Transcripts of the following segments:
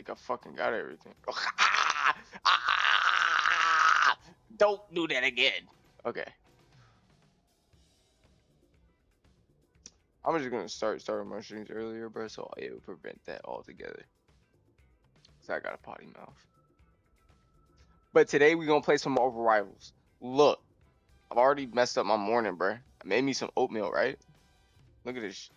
think I fucking got everything. Don't do that again. Okay. I'm just gonna starting my streams earlier, bro, so it will prevent that altogether. So I got a potty mouth. But today we gonna play some Marvel Rivals. Look, I've already messed up my morning, bro. I made me some oatmeal, right? Look at this.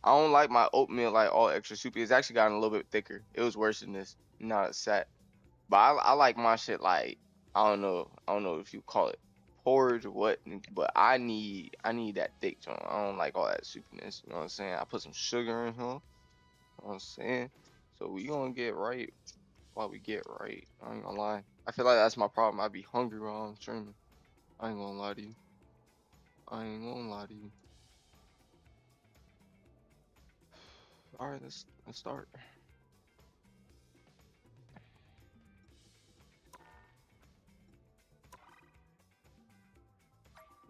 I don't like my oatmeal like all extra soupy. It's actually gotten a little bit thicker. It was worse than this. Now it's set. But I like my shit like I don't know if you call it porridge or what, but I need that thick joint. I don't like all that soupiness. You know what I'm saying? I put some sugar in here. You know what I'm saying? So we gonna get right while we get right. I ain't gonna lie. I feel like that's my problem. I be hungry while I'm streaming. I ain't gonna lie to you. I ain't gonna lie to you. Alright, let's start.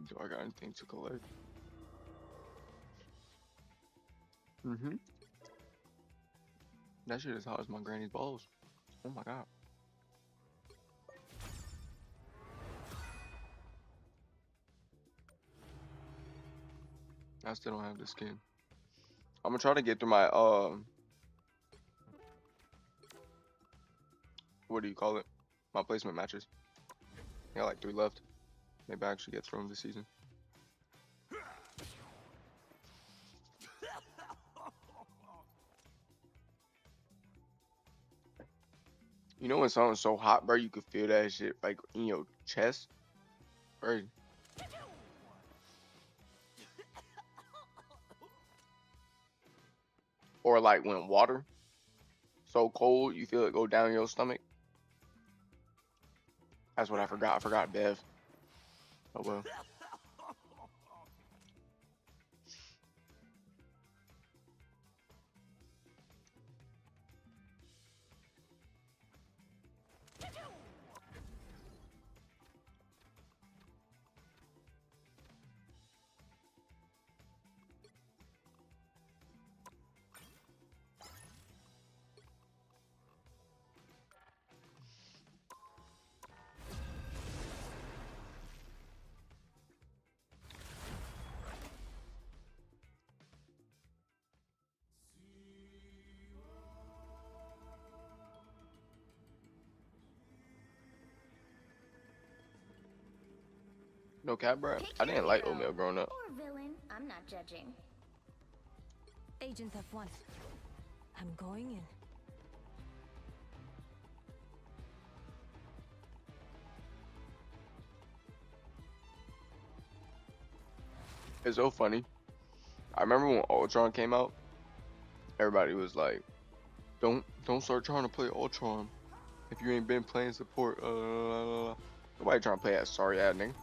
Do I got anything to collect? That shit is hot as my granny's balls. Oh my god. I still don't have the skin. I'm gonna try to get through my what do you call it? My placement matches. I got like 3 left. Maybe I actually get through them this season. You know when something's so hot, bro, you can feel that shit like in your chest, right? Or like when water so cold, you feel it go down your stomach. That's what I forgot. I forgot Bev. Oh well. No cap, bro. I didn't like oatmeal growing up. Or villain, I'm not judging. Agent F1. I'm going in. It's so funny. I remember when Ultron came out, everybody was like, "Don't start trying to play Ultron if you ain't been playing support." Nobody trying to play that sorry ass nigga.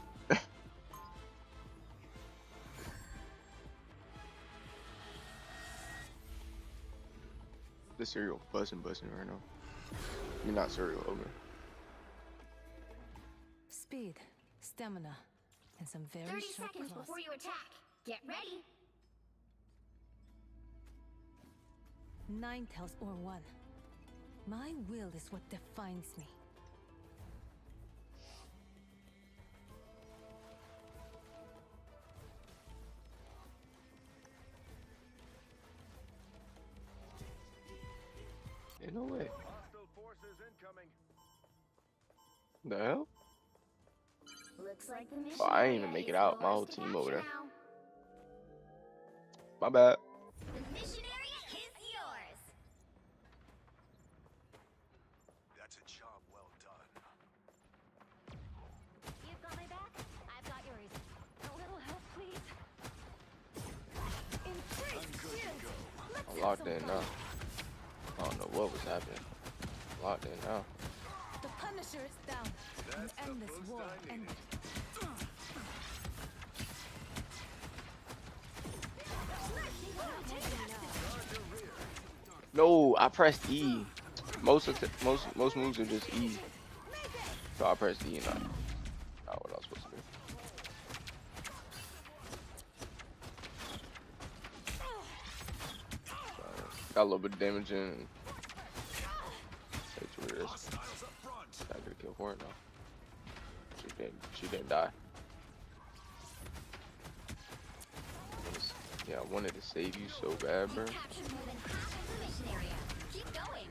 The cereal busting right now. You're not cereal, okay. Speed, stamina, and some very 30 sharp seconds claws. before you attack. Get ready. 9 tells or 1. My will is what defines me. Ain't no way. Hostile forces incoming. The hell? Looks like the mission Oh, I ain't area even make is it out. My yours whole to team over capture there. now. My bad. The mission area is yours. That's a job well done. You've got my back. I've got yours. A little help, please. In 3, 2, I'm locked in now. I don't know what was happening. I'm locked in now. The Punisher is down. An That's the endless boost war I needed. ended. No, I pressed E. Most moves are just E. So I pressed E and not what I was supposed to do. Got a little bit of damage in. kill for it now. She didn't die. Yeah, I wanted to save you so bad, bro. Captured more than half of the mission area. Keep going.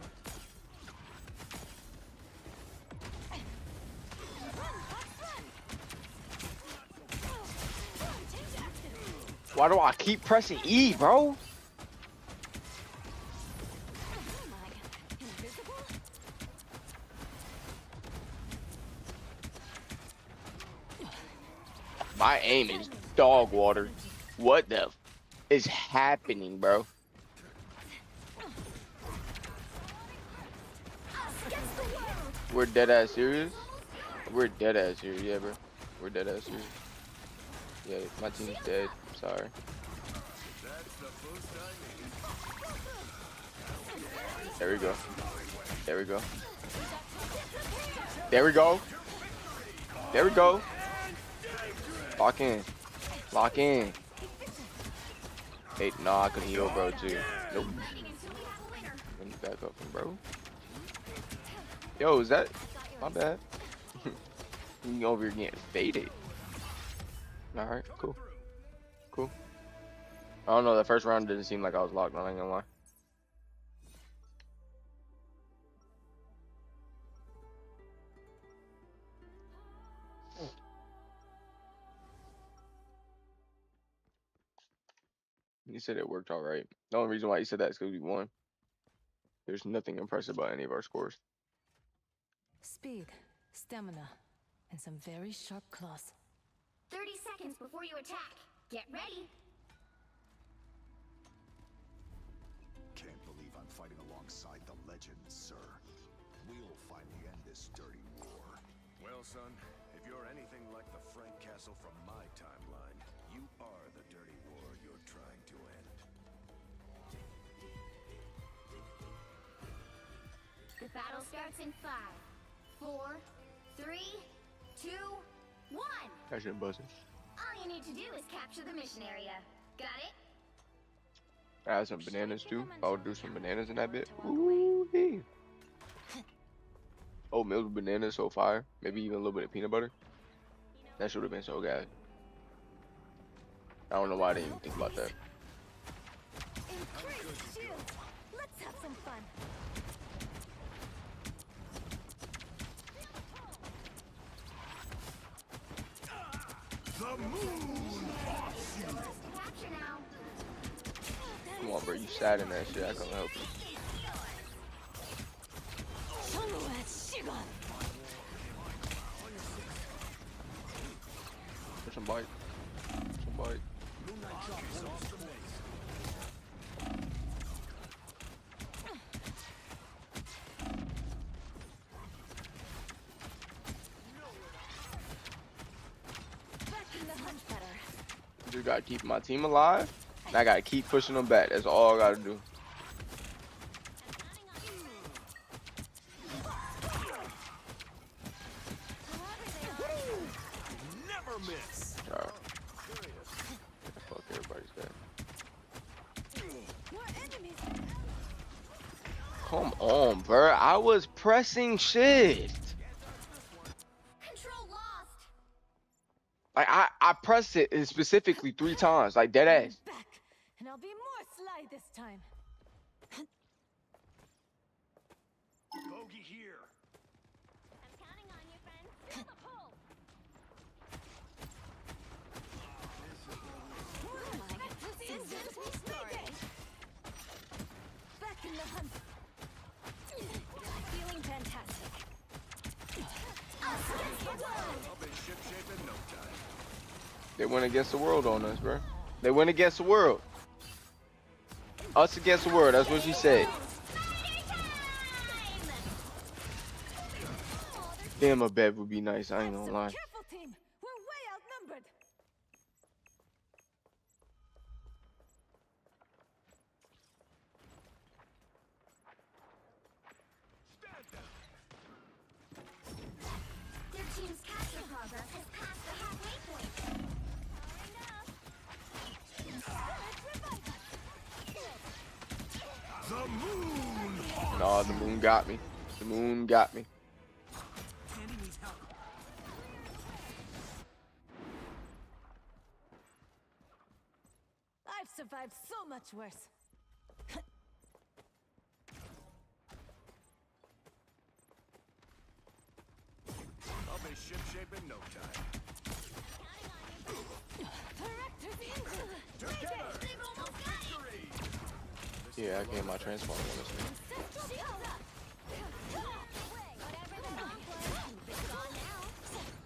Why do I keep pressing E, bro? My aim is dog water. What the f is happening, bro? We're dead ass serious? We're dead ass serious, yeah, bro. We're dead ass serious. Yeah, my team's dead. I'm sorry. There we go. There we go. There we go. There we go. Lock in. Lock in. Hey, no, I can heal, bro, too. Nope. Let me back up from bro. Yo, is that my bad? You over here getting faded. Alright, cool. Cool. I don't know, the first round didn't seem like I was locked, I ain't gonna lie. He said it worked alright. The only reason why he said that is because we won. There's nothing impressive about any of our scores. Speed, stamina, and some very sharp claws. 30 seconds before you attack. Get ready. Can't believe I'm fighting alongside the legend, sir. We'll finally end this dirty war. Well, son, if you're anything like the Frank Castle from my timeline, you are the dirty war you're trying to end. The battle starts in 5, 4, 3, 2, 1. I shouldn't buzz it. All you need to do is capture the mission area. Got it? I have some bananas too. I'll do some bananas in that bit. Ooh, hey. Oatmeal with bananas, so fire. Maybe even a little bit of peanut butter. That should have been so good. I don't know why I didn't even think about that. Increase shields. Let's have some fun. The moon haunts you! Capture now. Come on, bro. You sad in that shit. I can't help you. There's some bite. Some bite. Just gotta keep my team alive, and I gotta keep pushing them back. That's all I gotta do. Never miss! Alright. Fuck everybody's dead. Come on, bro. I was pressing shift. Control lost. Like I pressed it specifically 3 times, like dead ass. Back, and I'll be more sly this time. Bogey here! I'm counting on you, friend. Feel the pull. Back in the hunt. Feeling fantastic. I'll be shipshape in no time. They went against the world on us, bro. They went against the world. Us against the world. That's what she said. Damn, a bed would be nice. I ain't gonna lie. Careful, team. We're way outnumbered. Their team's capture progress has passed the halfway point. The moon! Nah, the moon got me. The moon got me. survived so much worse. I'll be shipshape in no time. Together! Victory! Yeah, I gave my transformer on this one.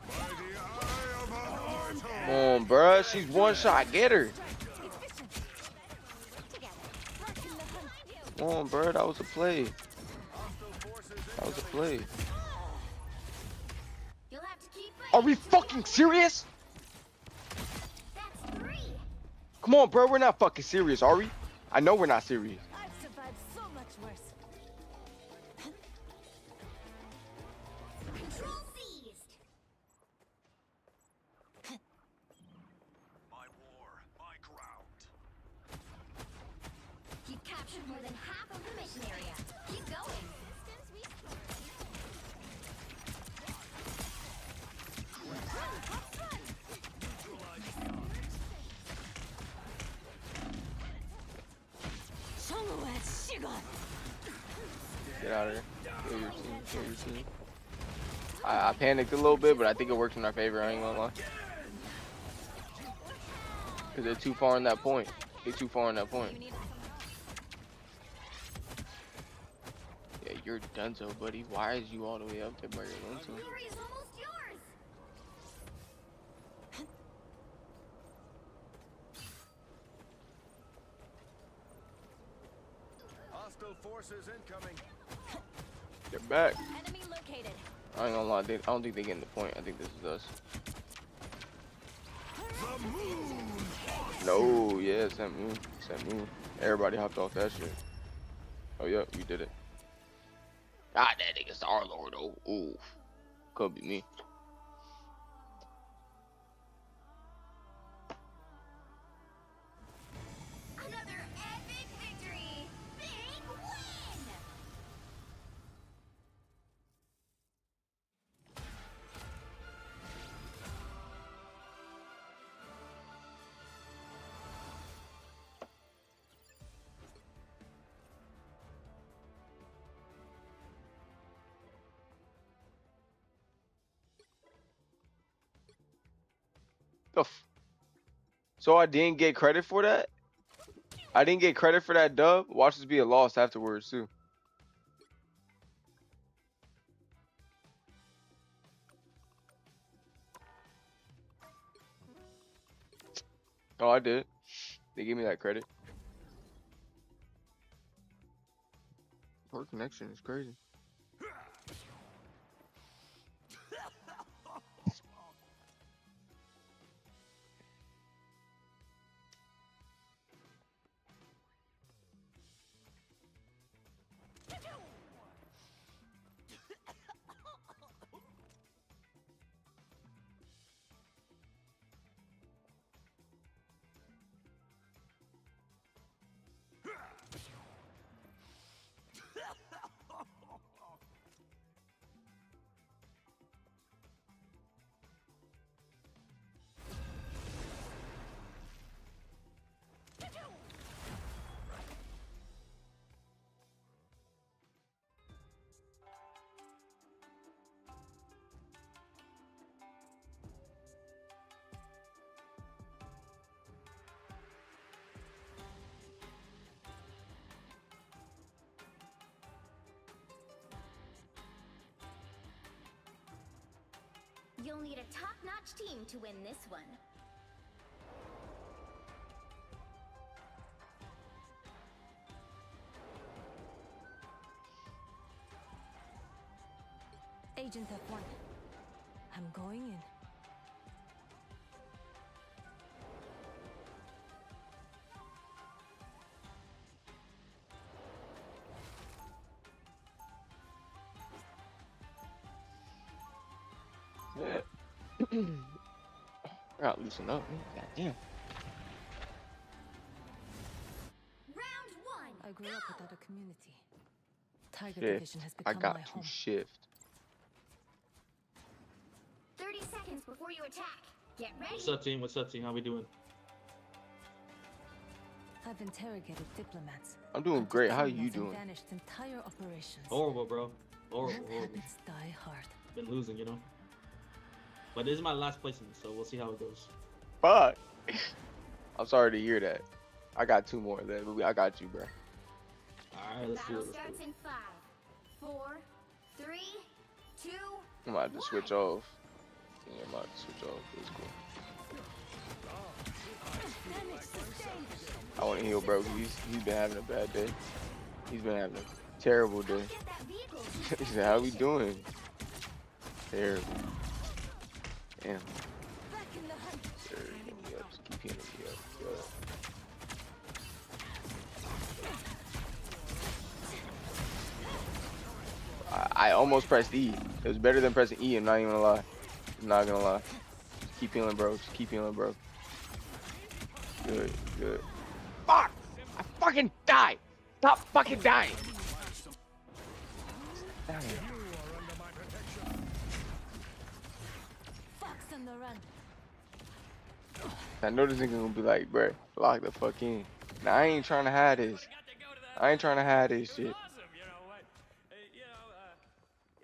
By the eye of Anarto! Come on, bruh. She's one shot. Get her. Come on, bruh. That was a play. That was a play. You'll have to keep Are we fucking serious? That's 3. Come on, bro. We're not fucking serious, are we? I know we're not serious. I've survived so much worse. Control seized. My war, my ground. You've captured more than half of the mission area. Keep going. Get out of here. Kill your team. Kill your team. I panicked a little bit, but I think it worked in our favor. I ain't gonna lie. Because they're too far in that point. They're too far in that point. Yeah, you're donezo, buddy. Why is you all the way up there by your lonesome? Glory is almost yours. Hostile forces incoming. Get back. Enemy located. I ain't gonna lie. I don't think they getting the point. I think this is us. The moon! No, yeah, it's that moon. It's that moon. Everybody hopped off that shit. Oh, yeah, we did it. God, that nigga Star-Lord, oh, ooh. Could be me. Another epic victory. Big win. So I didn't get credit for that? I didn't get credit for that dub? Watch this be a loss afterwards, too. Oh, I did. They gave me that credit. Poor connection is crazy. You'll need a top-notch team to win this one. Agent F1. I'm going in. I gotta loosen up. God damn. Round 1. I grew up without a community. Tiger Shift. Division has I become got my to home. shift. 30 seconds before you attack. Get ready. What's up, team? What's up, team? How we doing? I've interrogated diplomats. I'm doing and great. How are criminals you and doing? vanished entire operations. Horrible, bro. Horrible, Bad horrible. habits die hard. Been losing, you know. But this is my last placement, so we'll see how it goes. Fuck. I'm sorry to hear that. I got 2 more. I got you, bro. All right, let's do Battle it. Let's do starts it. in 5, 4, 3, 2, I'm about to switch off. Yeah, I'm about to switch off. It's cool. I want to heal, bro. He's been having a bad day. He's been having a terrible day. Get that vehicle. He said, "How we doing?" Terrible. Damn. Back in the hunt. Yeah, just keep hitting me up. Yeah. I almost pressed E. It was better than pressing E. I'm not even gonna lie. I'm not gonna lie. Just keep healing, bro. Just keep healing, bro. Good, good. Fuck! I fucking died! Stop fucking dying! Damn. Fox on the run. I know this nigga gonna be like, bruh, lock the fuck in. Now, I ain't trying to hide this. I ain't trying to hide this shit.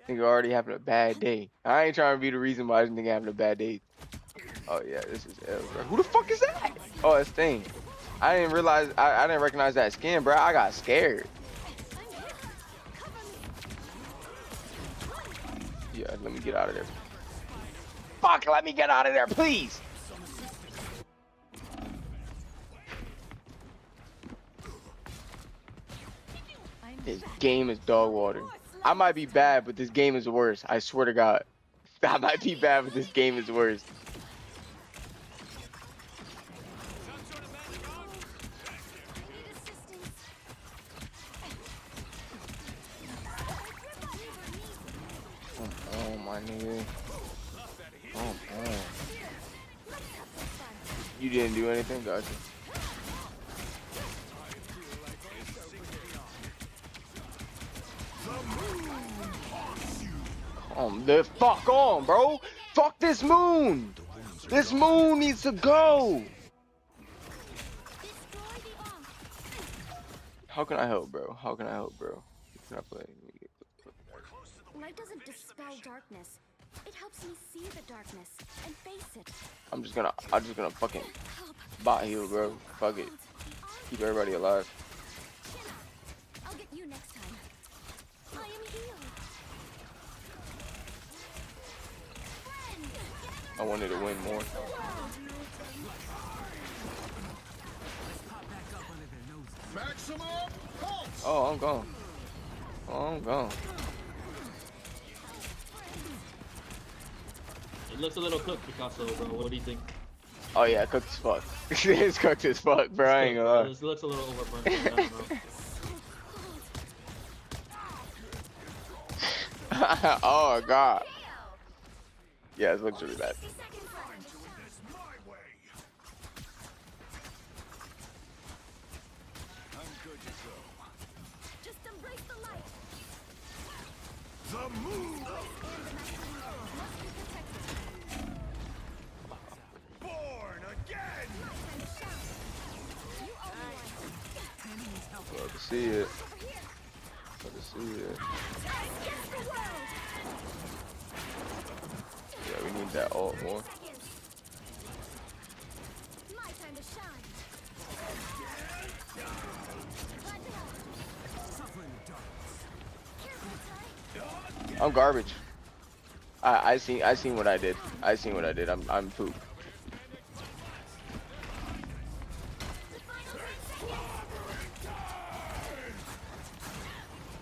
Nigga already having a bad day. I ain't trying to be the reason why this nigga having a bad day. Oh yeah, this is L, bro. Who the fuck is that? Oh, it's Sting. I didn't realize, I didn't recognize that skin, bro. I got scared. Yeah, let me get out of there. Fuck, let me get out of there, please. This game is dog water. I might be bad, but this game is worse. I swear to God. I might be bad, but this game is worse. Oh, my nigga. Oh. You didn't do anything, gotcha. The fuck on, bro. Fuck this moon. This moon needs to go. How can I help, bro? How can I help, bro? Can I play? Light doesn't dispel darkness. It helps me see the darkness and face it. I'm just gonna fucking bot heal, bro. Fuck it. Keep everybody alive. I'll get you next time. I am healed. I wanted to win more. Oh, I'm gone. Oh, I'm gone. It looks a little cooked, Picasso, bro. What do you think? Oh yeah, cooked as fuck. It's cooked as fuck, bro. I ain't gonna lie. This looks a little overburnt. I don't know. Oh god. Yeah, it looks really bad. 60 seconds left. Just embrace the light. The moon! Must be protected. Born again! Time to shout. You owe me one. Love to see it. Love to see it. Against the world. Yeah, we need that ult more. Seconds. My time to shine. Glad to help. Careful, Ty. I'm garbage. I seen what I did. I seen what I did. I'm poop.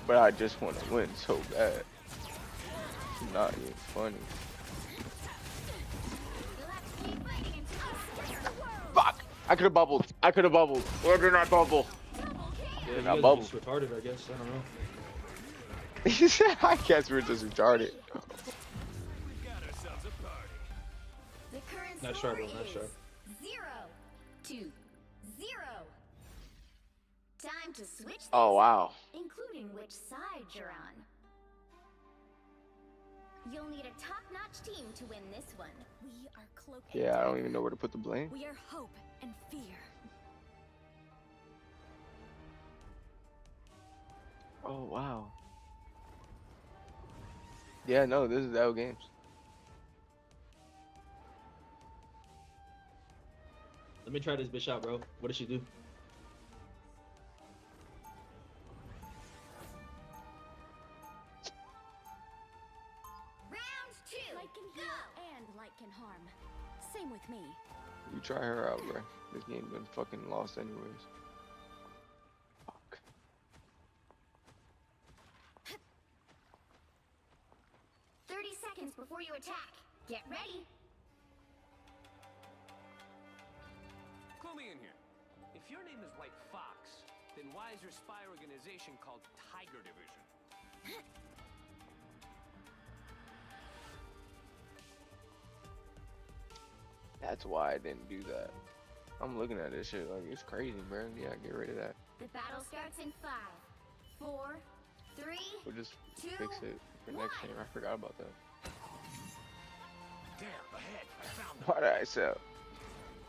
But I just want to win so bad. It's not even funny. Let's keep fighting until I swear the world. Fuck! I could have bubbled. I could have bubbled. Where did I bubble? Double kill. Yeah, you Not guys are bubble. just retarded, I guess. I don't know. He said, I guess we're just retarded. The current Nice score try, bro, nice is try. 0-0. Time to switch things Oh, wow. up, including which side you're on. You'll need a top-notch team to win this one. We are cloaked. Yeah, I don't even know where to put the blame. We are hope and fear. Oh wow. Yeah, no, this is L Games. Let me try this bitch out, bro. What does she do? Round two. Light can heal and light can harm. Same with me. You try her out, bro. This game been fucking lost anyways. Fuck. 30 seconds before you attack. Get ready. Clue me in here. If your name is White Fox, then why is your spy organization called Tiger Division? That's why I didn't do that. I'm looking at this shit like it's crazy, bro. Yeah, get rid of that. The battle starts in 5, 4, 3. We'll just Two, fix it for next one. game. I forgot about that. There, ahead. I found them. Why did I sell?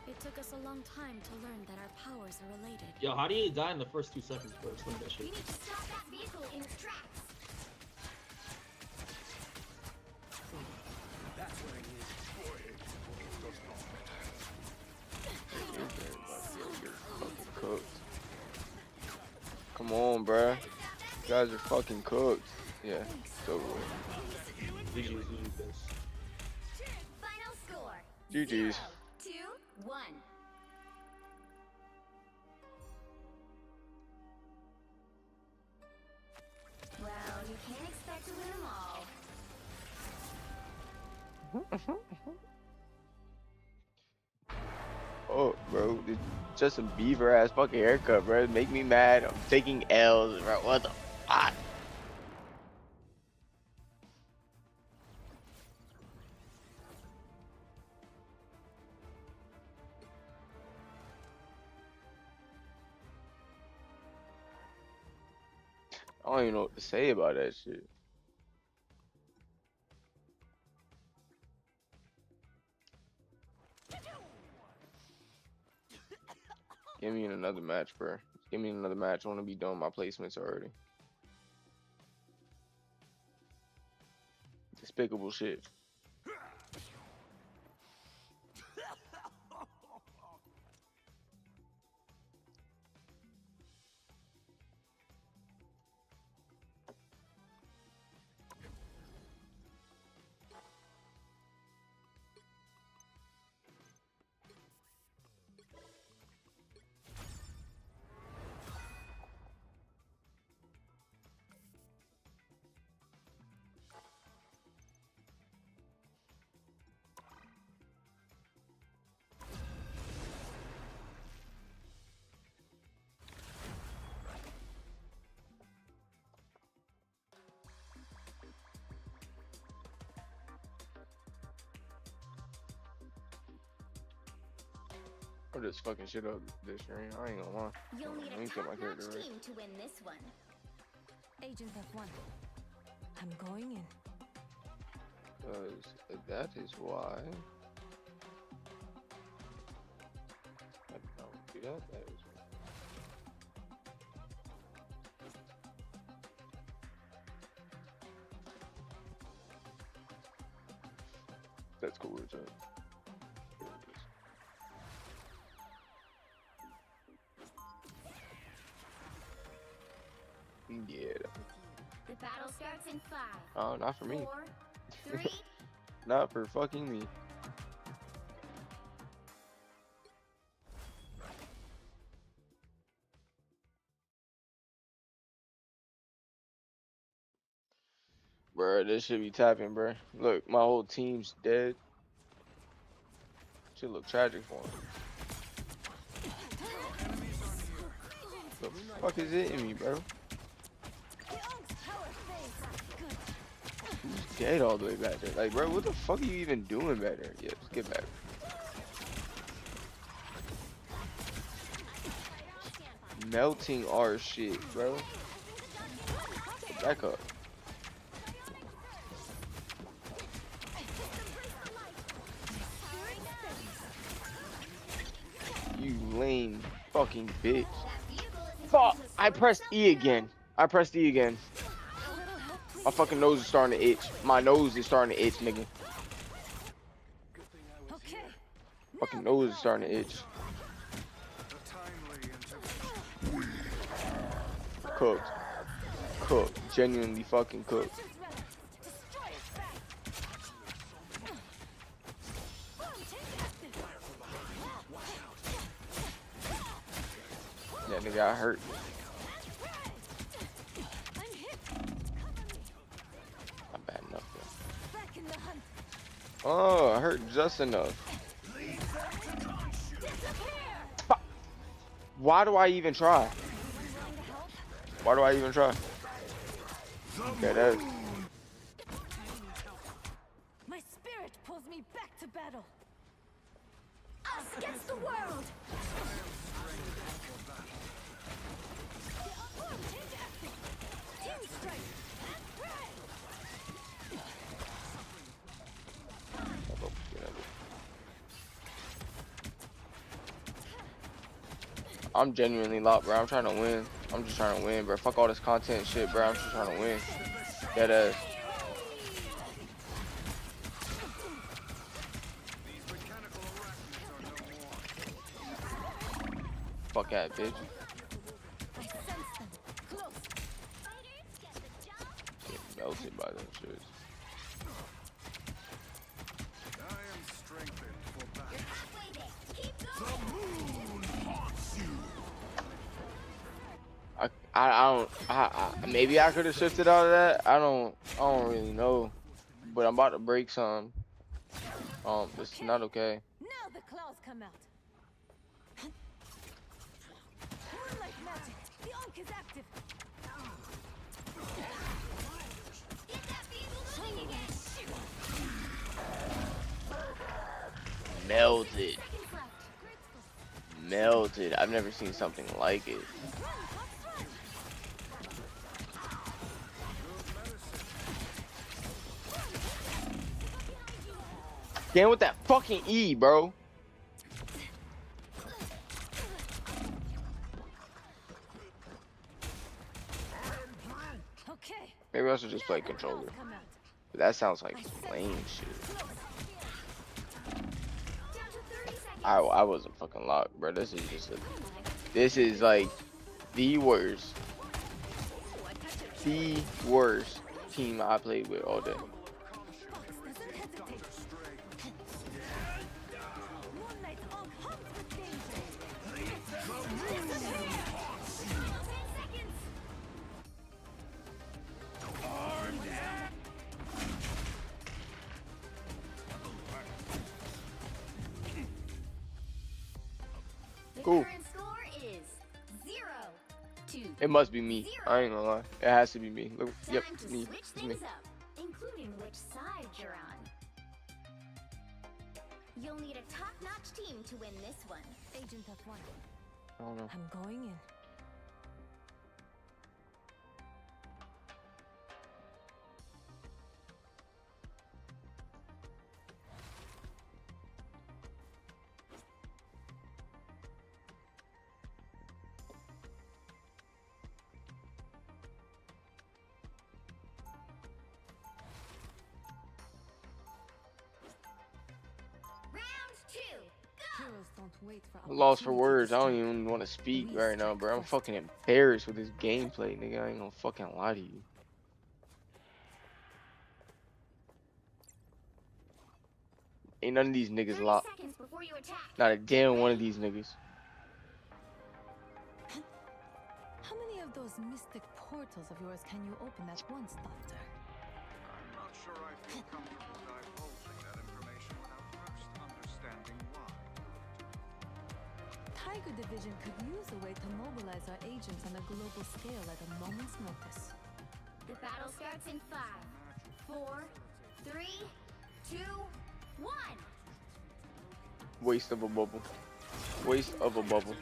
It took us a long time to learn that our powers are related. Yo, how do you die in the first 2 seconds, bro? Explain that We shit. need to stop that vehicle in its tracks. That's what I need. Boy, it does not matter. You're fucking cooked. Come on, bruh. You guys are fucking cooked. Yeah, it's over with. GG's, guys. Final score. GG's. 2, 1. Well, you can't expect to win them all. Oh, bro, it's just a beaver ass fucking haircut, bro. Make me mad. I'm taking L's, bro. What the fuck? I don't even know what to say about that shit. Give me in another match, bro. Give me another match. I want to be done with my placements already. Despicable shit. I'll just fucking shit up this stream. I ain't gonna lie. You'll need Let a me get my top-notch character right. team to win this one. Agent F1. I'm going in. Because that is why. I don't do that. That is why. That's cool. It's yeah. The battle starts in 5. Oh, not for me. 4, 3. Not for fucking me. Bruh, this should be tapping, bruh. Look, my whole team's dead. Should look tragic for him. The fuck is it in me, bro? He's dead all the way back there. Like, bro, what the fuck are you even doing back there? Yeah, just get back. Melting our shit, bro. Back up. You lame fucking bitch. Fuck! I pressed E again. I pressed E again. My fucking nose is starting to itch. My nose is starting to itch, nigga. Okay. Fucking nose is starting to itch. Cooked. Cooked. Genuinely fucking cooked. Destroy its back. That nigga got hurt. I'm hit. Not bad enough, Back in the hunt. though. Oh, I hurt just enough. Fuck. Why do I even try? Why do I even try? Okay, that. My spirit pulls me back to battle. Us against the world! Team strike. I'm genuinely locked, bro. I'm trying to win. I'm just trying to win, bro. Fuck all this content shit, bro. I'm just trying to win. Dead ass. Fuck that, bitch. I sense them. Close. Get melted by them shits. I am strengthened for battle. I maybe I could have shifted out of that. I don't really know. But I'm about to break some. It's not okay. Now the claws come out. Moonlight magic. The Ankh is active. Melted. Melted. I've never seen something like it. Damn with that fucking E, bro. Okay. Maybe I should just play controller. Come out. But that sounds like lame shit. I wasn't fucking locked, bro. This is like the worst team I played with all day. Doesn't hesitate. Moonlight Ankh hunts with danger. The Cool. current score is 0-2. It must be me. I ain't gonna lie. It has to be me. Look, yep, Time to me. switch It's me. things up, including which side you're on. You'll need a top-notch team to win this one. Agent of one. I don't know. I'm going in. Round 2. Go! Heroes don't wait for I'm lost for opportunity to words. I don't strike. even want to speak right now, bro. I'm fucking embarrassed with this gameplay, nigga. I ain't gonna fucking lie to you. Ain't none of these niggas 30 locked. seconds before you attack. Not a damn one of these niggas. How many of those mystic portals of yours can you open at once, Doctor? I'm not sure I feel comfortable divulging that information without first understanding why. Tiger Division could use a way to mobilize our agents on a global scale at a moment's notice. The battle starts in 5, 4, 3, 2, 1. Waste of a bubble. Waste of a bubble.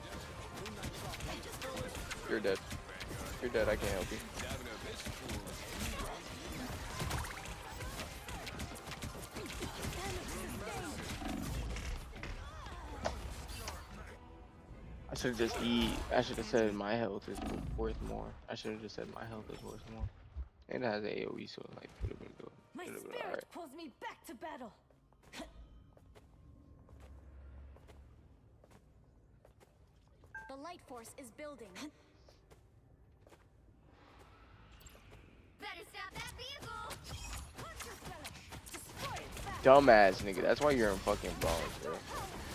You're dead. You're dead. I can't help you. I should have said my health is worth more. I should have just said my health is worth more. And it has AoE, so like would have been good. My Would have been spirit alright. pulls me back to battle. The light force is building. Better stop that vehicle! Dumbass nigga. That's why you're in fucking bronze, bro.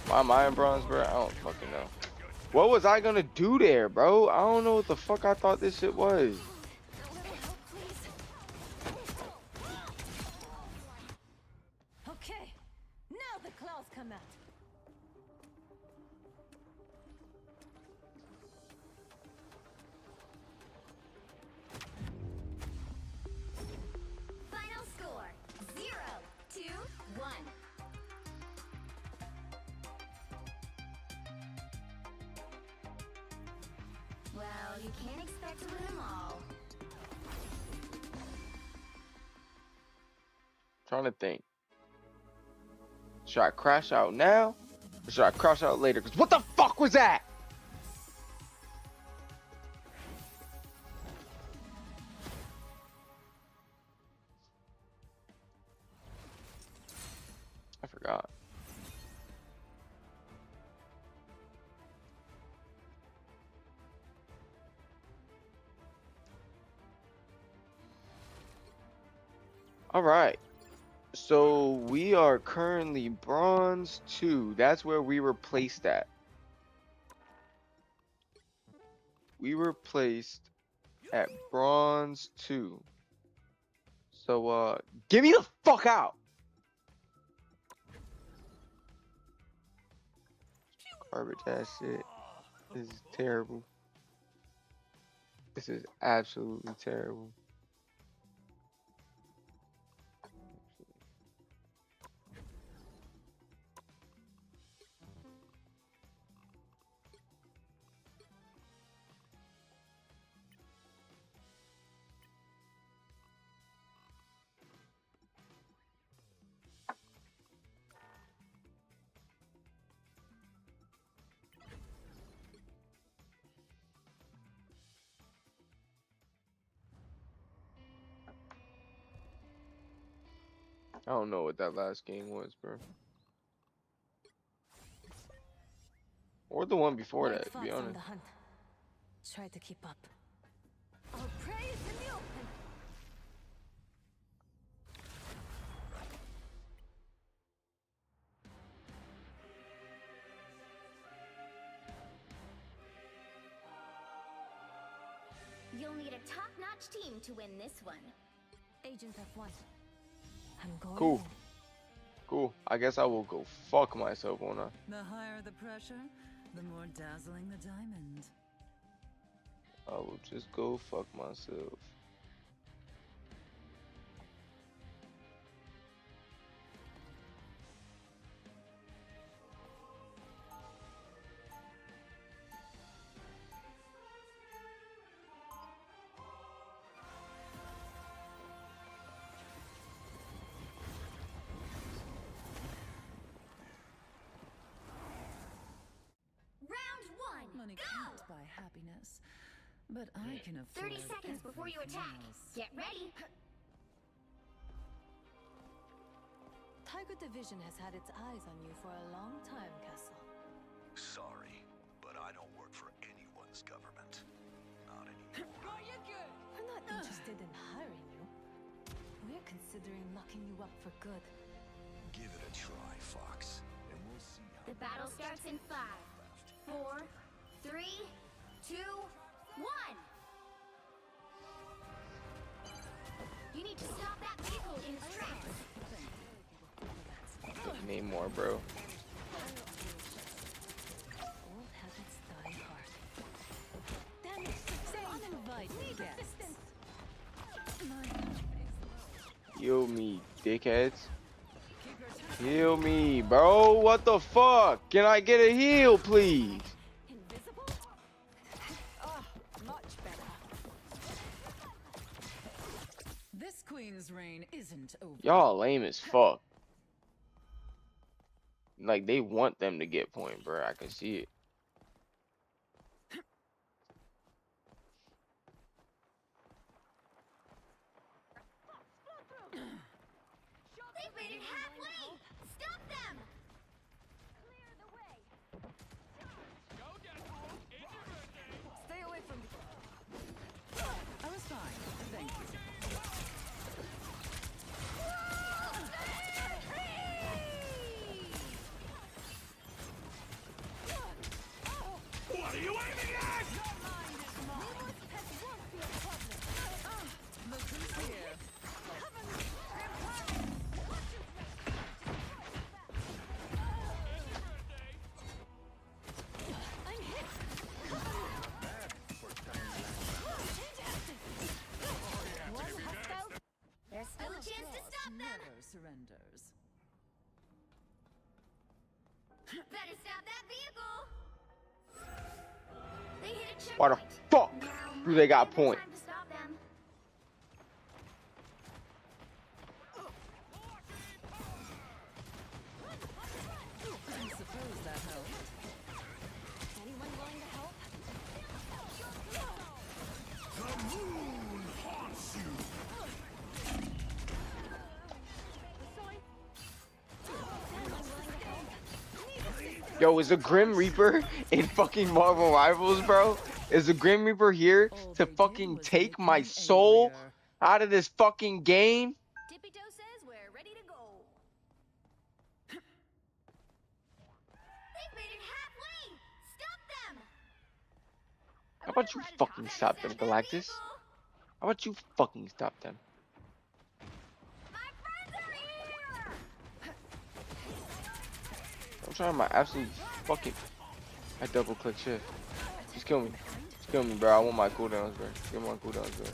Why am I in bronze, bro? I don't fucking know. What was I gonna do there, bro? I don't know what the fuck I thought this shit was. Okay, now the claws come out. Final score 0-1. Well, you can't expect to win them all. Trying to think. Should I crash out now? Or should I crash out later? Cause what the fuck was that? I forgot. All right. So we are currently bronze 2. That's where we were placed at. We were placed at bronze 2. So get me the fuck out. Garbage ass shit. This is terrible. This is absolutely terrible. I don't know what that last game was, bro. Or the one before White that, to be fox on honest. the hunt. Try to keep up. Our prey is in the open. You'll need a top-notch team to win this one. Agent F1. I'm going. Cool. Cool. I guess I will go fuck myself, won't I? The higher the pressure, the more dazzling the diamond. I will just go fuck myself. Round 1. Money Go! can't buy happiness, but I can afford 30 seconds before you everything attack. else. Get ready. Tiger Division has had its eyes on you for a long time, Castle. Sorry, but I don't work for anyone's government. Not anymore. We're not interested in hiring you. We're considering locking you up for good. Give it a try, Fox, and we'll see how The battle starts in 5, 4, 3, 2, 1. You need to stop that vehicle in its tracks. Name more, bro. Old habits die hard. Damn it! Say uninvited guests. Heal me, dickheads. Heal me, bro. What the fuck? Can I get a heal, please? Invisible? Oh, much better. This queen's reign isn't over. Y'all lame as fuck. Like, they want them to get point, bro. I can see it. Better stop that vehicle. They hit a Why the checkpoint. fuck Now do they got might be a good point? time to stop them. I suppose that helped. Anyone willing to help? Yo, is the Grim Reaper in fucking Marvel Rivals, bro? Is the Grim Reaper here All to they did fucking was take make my me soul angrier. out of this fucking game? Tippito says we're ready to go. They've made it halfway. Stop them. How about you fucking stop them, Galactus? How about you fucking stop them? My friends are here. I'm trying my absolute fucking. I double click shift. Just kill me. Just kill me, bro. I want my cooldowns, bro. Give me my cooldowns, bro.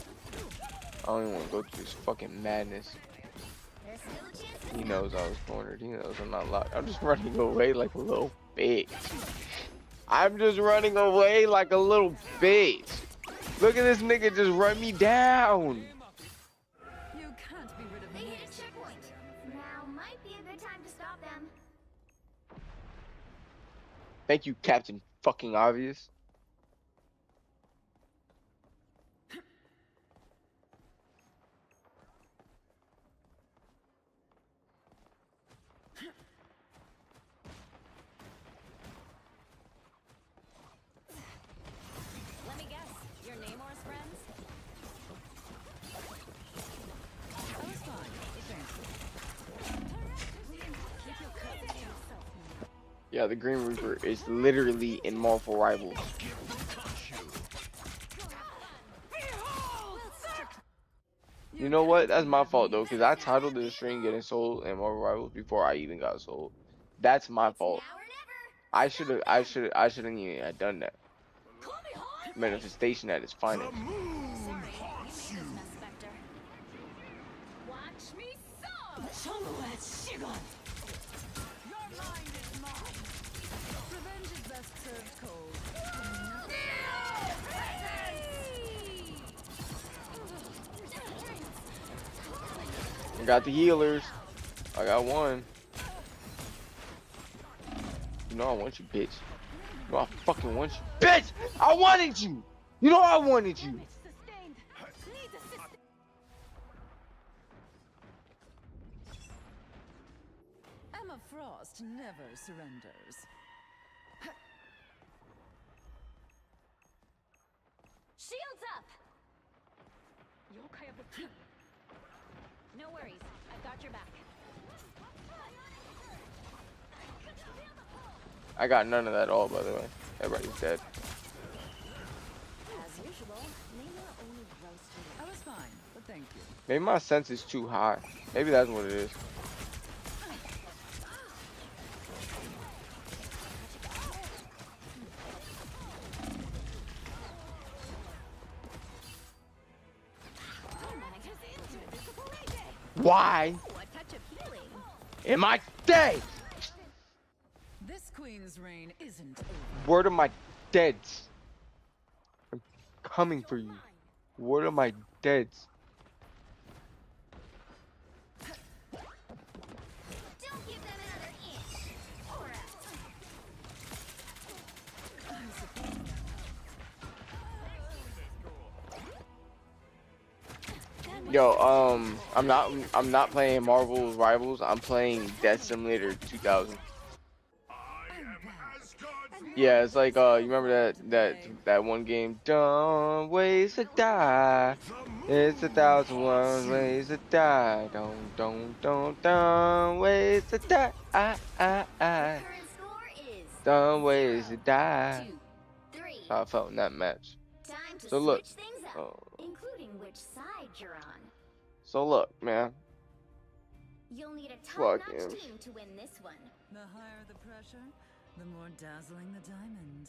I don't even want to go through this fucking madness. There's still a chance. He knows I was cornered. He knows I'm not locked. I'm just running away like a little bitch. I'm just running away like a little bitch. Look at this nigga just run me down. You can't be rid of They me. hit a checkpoint. Now might be a good time to stop them. Thank you, Captain fucking Obvious. Let me guess. Your Namor's friends? I was fine. Thank you. Yeah, the Green Reaper is literally in Marvel Rivals. You know what? That's my fault though, because I titled the stream getting sold in Marvel Rivals before I even got sold. That's my fault. Now or never. I shouldn't even have done that. Manifestation at its finest. Sorry, you made this mess, Spectre. Watch me solve. Revenge is best served cold. I got the healers. I got one. You know I want you, bitch. You know I fucking want you. Bitch! I wanted you! You know I wanted you! Sustained. Need assistance. Emma Frost never surrenders. Shields up. No worries. I've got your back. I got none of that all, by the way. Everybody's dead. As usual, Namor only grows to I was fine, but thank you. Maybe my sense is too high. Maybe that's what it is. Why a touch of healing. am I dead? This queen's reign isn't over. Word of my deads. I'm coming for you. Word of my deads. Don't give them another inch. Or else. Yo, I'm not playing Marvel Rivals. I'm playing Death Simulator 2000. Yeah, it's like you remember that one game? Don't waste a die. It's 1,001 ways to die. Don't waste a die. Current score is Don't waste a die. 2-3. How I felt in that match. Time to So look, switch things up, oh. including which side you're on. So look, man. You'll need a Fuck top-notch him. team to win this one. The higher the pressure, the more dazzling the diamond.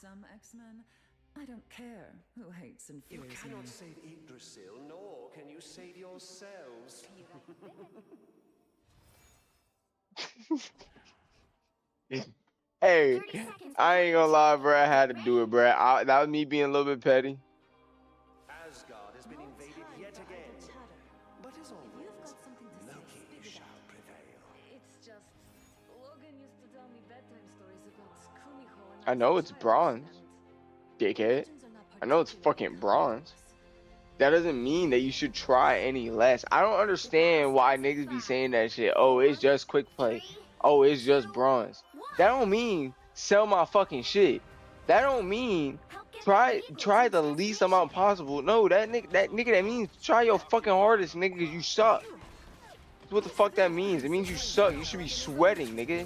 some X-Men, I don't care who hates and You fears cannot me. save Yggdrasil, nor can you save yourselves. Hey, 30 seconds I ain't gonna lie, bro. I had to do it, bro. That was me being a little bit petty. Asgard has been invaded yet again. But as always, You've got something to say. Loki Spit it shall out. prevail. It's just Logan used to tell me bedtime stories about Kumiho and I know it's bronze, dickhead. I know it's fucking bronze. That doesn't mean that you should try any less. I don't understand why niggas be saying that shit. Oh, it's just quick play. Oh, it's just bronze. That don't mean sell my fucking shit. That don't mean try the least amount possible. No, that nigga that means try your fucking hardest, nigga, 'cause you suck. That's what the fuck that means. It means you suck. You should be sweating, nigga.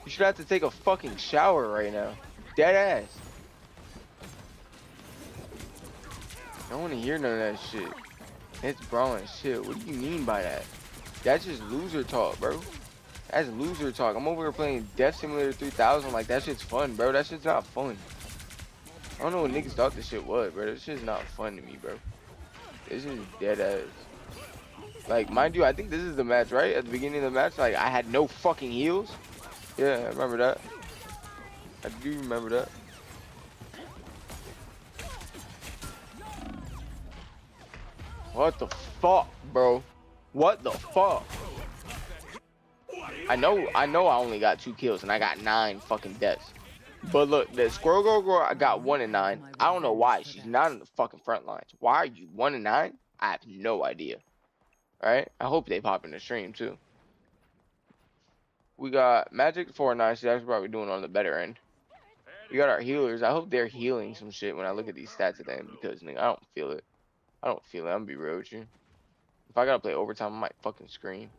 You should have to take a fucking shower right now. Dead ass. I don't want to hear none of that shit. It's brawling shit. What do you mean by that? That's just loser talk, bro. That's loser talk. I'm over here playing Death Simulator 3000 like that shit's fun, bro. That shit's not fun. I don't know what niggas thought this shit was, bro. This shit's not fun to me, bro. This is dead ass. Like, mind you, I think this is the match, right? At the beginning of the match, like, I had no fucking heals. Yeah, I remember that. I do remember that. What the fuck, bro? What the fuck? I know I only got 2 kills and I got 9 fucking deaths. But look, the Squirrel Girl, I got 1 and 9. I don't know why. She's not in the fucking front lines. Why are you 1 and 9? I have no idea. Alright? I hope they pop in the stream too. We got Magic 4-9. She's actually probably doing on the better end. We got our healers. I hope they're healing some shit when I look at these stats at the end because, nigga, I don't feel it. I don't feel it. I'm gonna be real with you. If I gotta play overtime, I might fucking scream.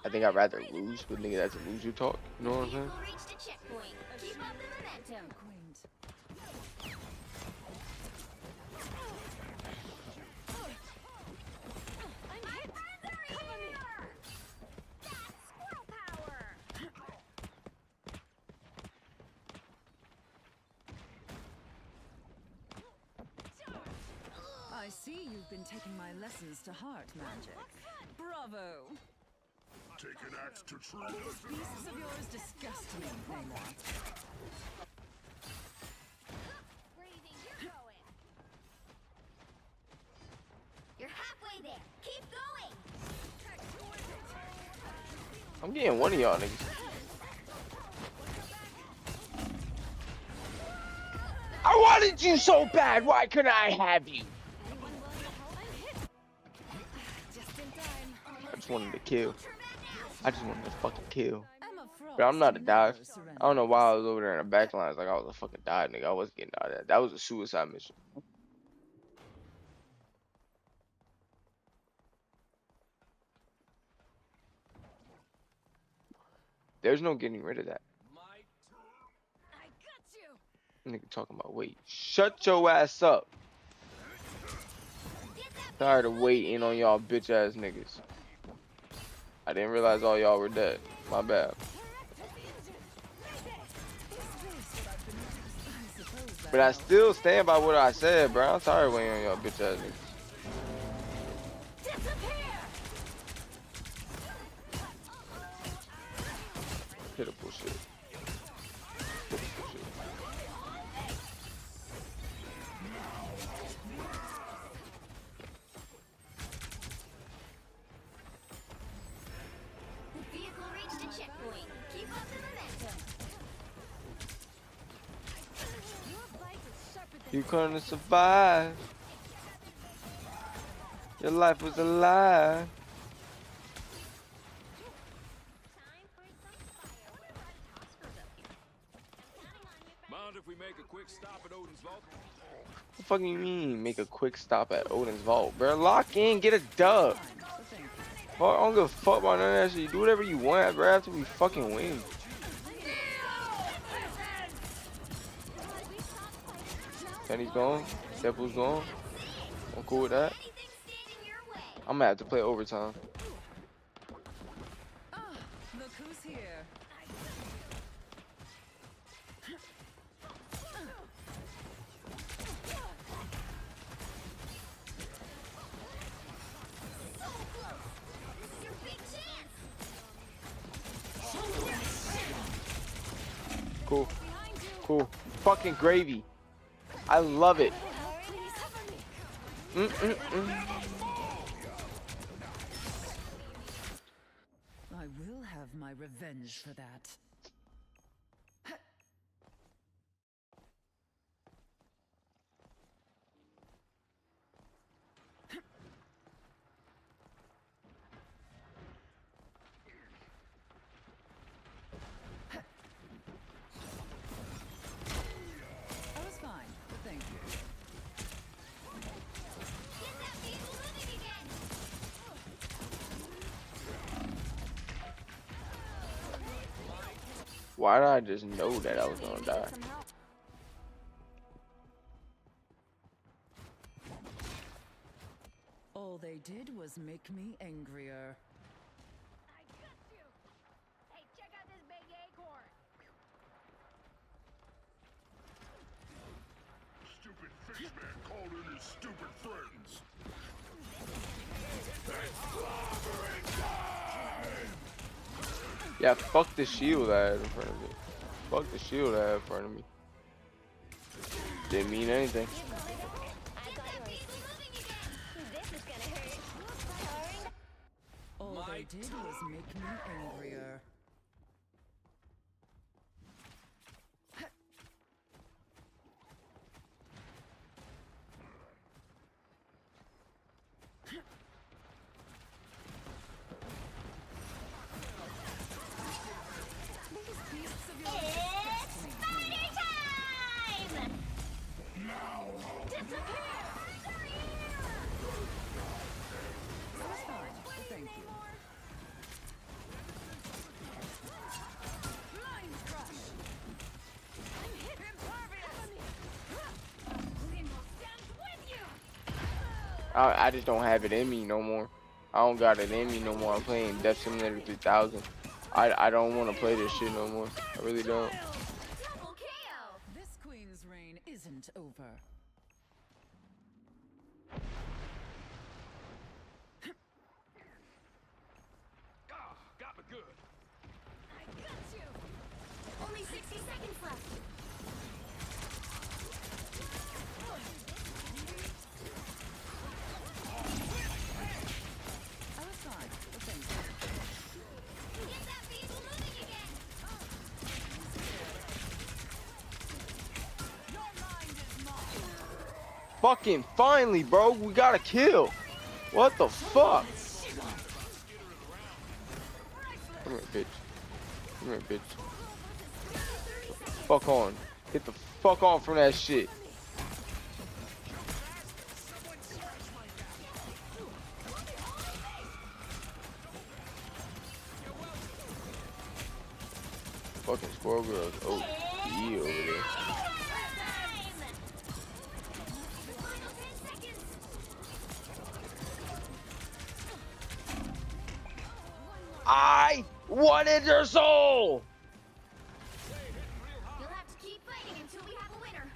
I think I'd rather lose, but nigga, that's a loser talk. You know what I'm saying? Reached a checkpoint. Keep up the momentum. Quaint. My friends are here! That's squirrel power! I see you've been taking my lessons to heart, Magic. Bravo! Take an axe to true. These beasts of yours disgust me, Layla. Where do you think you're going? You're halfway there. Keep going! I'm getting one of y'all niggas. I wanted you so bad. Why couldn't I have you? Just in time. I just wanted to kill. I just wanted to fucking kill. Emma Frost But I'm not a dive. never surrenders. I don't know why I was over there in the back lines like I was a fucking dive nigga. I wasn't getting out of that. That was a suicide mission. There's no getting rid of that. I got you. Nigga talking about wait. Shut your ass up. Tired of waiting on y'all bitch ass niggas. I didn't realize all y'all were dead. My bad. But I still stand by what I said, bro. I'm tired of waiting on y'all bitch ass niggas. Pitiful shit. Pitiful shit. The vehicle reached a checkpoint. Keep up the momentum. Your bite is sharper than You couldn't survive. Your life was a lie. Time for some fireworks. Mind if we make a quick stop at Odin's Vault? What the fuck do you mean? Make a quick stop at Odin's Vault, bro. Lock in, get a dub. Fuck, I don't give a fuck about none of that shit. You do whatever you want, bro. After we fucking win. Penny's gone. Deadpool's gone. I'm cool with that. Anything standing your way. I'm gonna have to play overtime. Ah, look who's here. Cool. Fucking gravy. I love it. I will have my revenge for that. I was fine, but thank you. Why did I just know that I was gonna die? All they did was make me angrier. I got you. Hey, check out this big acorn. Stupid fishman called in his stupid friends. Yeah, fuck the shield I had in front of me. Fuck the shield I had in front of me. Didn't mean anything. I got yours. This is gonna hurt. All they did was make me angrier. I was fine, but thank you. Blind crush. I'm hit impervious. I just don't have it in me no more. I don't got it in me no more. I'm playing Death Simulator 3000. I don't want to play this shit no more. I really don't. Double KO. This queen's reign isn't over. Ah, got me good. I got you. Only 60 seconds left. I was fine, but thank you. Get that beast moving again. Your mind is mine. Fucking finally, bro. We got a kill. What the fuck? Come here, bitch. Come here, bitch. Fuck on. Get the fuck on from that shit. Fucking Squirrel Girl's OP over there. I wanted your soul! You'll have to keep fighting until we have a winner.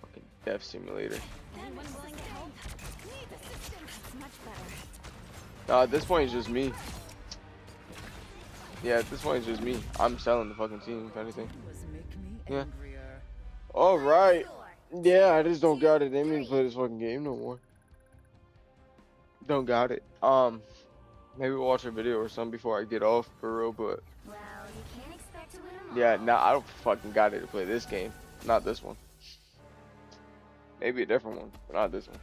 Fucking Death Simulator. Anyone willing to help? Need assistance. That's much better. Nah, at this point it's just me. Yeah, at this point it's just me. I'm selling the fucking team, if anything. Was make me Yeah. angrier. Alright. Yeah, I just don't got it in me to play this fucking game no more. Don't got it. Maybe watch a video or something before I get off for real, but Well, you can't expect to win them all. yeah, nah, I don't fucking got it to play this game. Not this one. Maybe a different one, but not this one.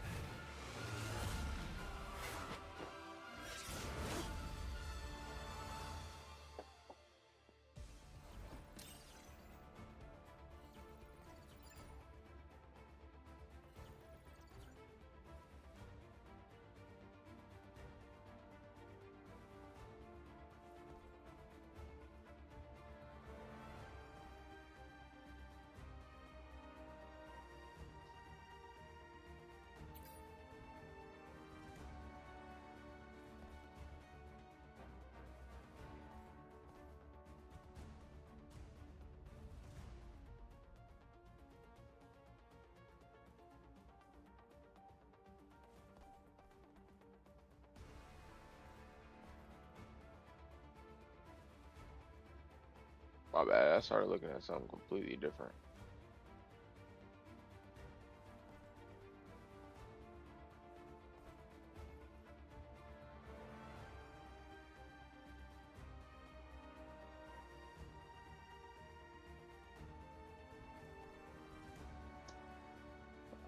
My bad. I started looking at something completely different.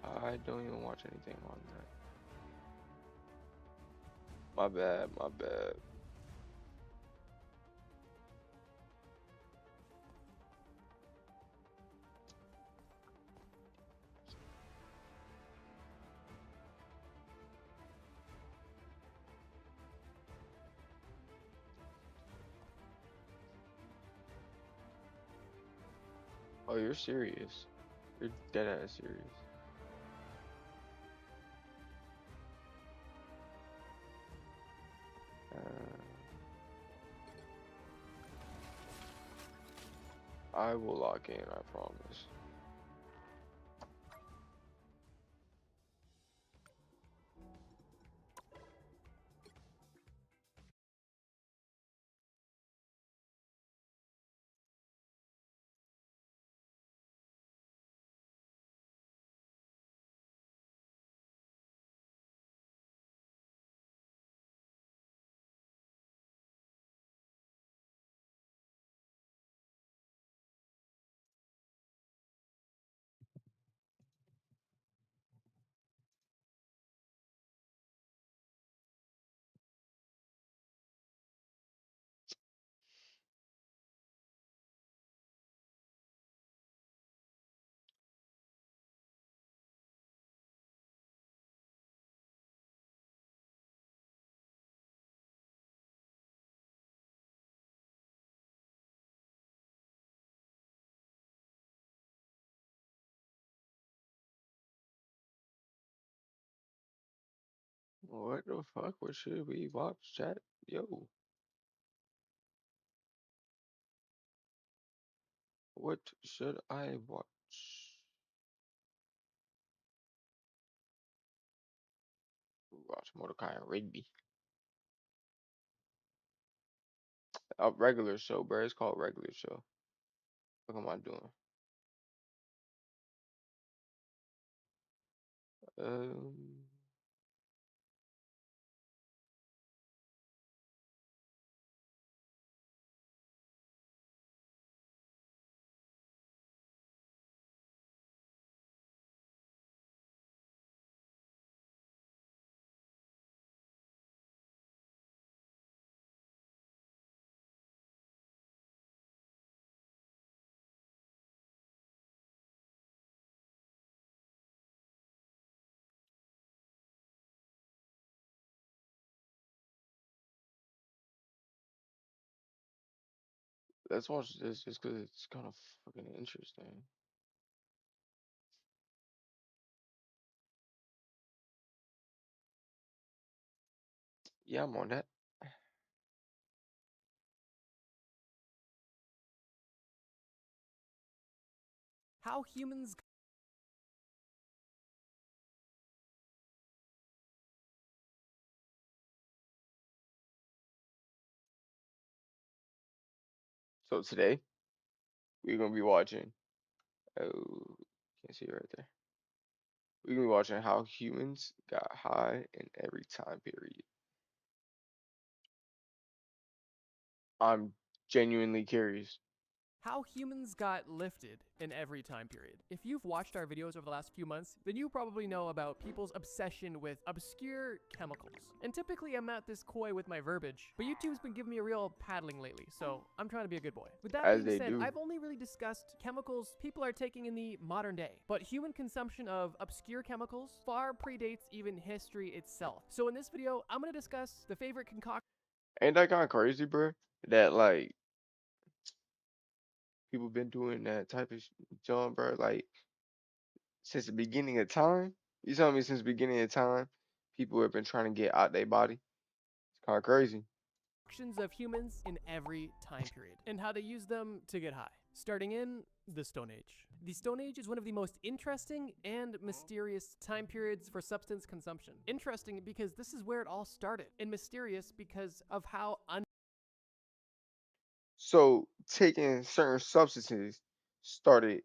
I don't even watch anything on that. My bad, my bad. Oh, you're serious. You're dead ass serious. I will lock in, I promise. What the fuck? What should we watch, chat? Yo, what should I watch? Watch Mordecai and Rigby. A regular show, bro. It's called regular show. What am I doing? Um, let's watch this just because it's kind of fucking interesting. Yeah, I'm on that. How humans So today we're gonna be watching. Oh, can't see it right there. We're gonna be watching how humans got high in every time period. I'm genuinely curious. how humans got lifted in every time period. If you've watched our videos over the last few months, then you probably know about people's obsession with obscure chemicals. And typically I'm not this coy with my verbiage, but YouTube's been giving me a real paddling lately, so I'm trying to be a good boy. With that As being they said, do. I've only really discussed chemicals people are taking in the modern day, but human consumption of obscure chemicals far predates even history itself. So in this video, I'm gonna discuss the favorite concoction. Ain't that kind of crazy, bro? That like people been doing that type of jump, bro. Like since the beginning of time. You tell me since the beginning of time, people have been trying to get out their body. It's kind of crazy. Of humans in every time period and how they use them to get high. Starting in the Stone Age. The Stone Age is one of the most interesting and mysterious time periods for substance consumption. Interesting because this is where it all started, and mysterious because of how So taking certain substances started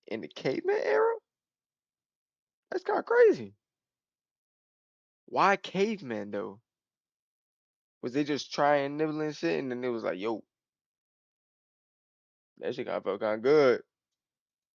in the caveman era? That's kind of crazy. Why cavemen though? Was they just trying nibbling shit and then it was like, yo, that shit kind of felt kind of good.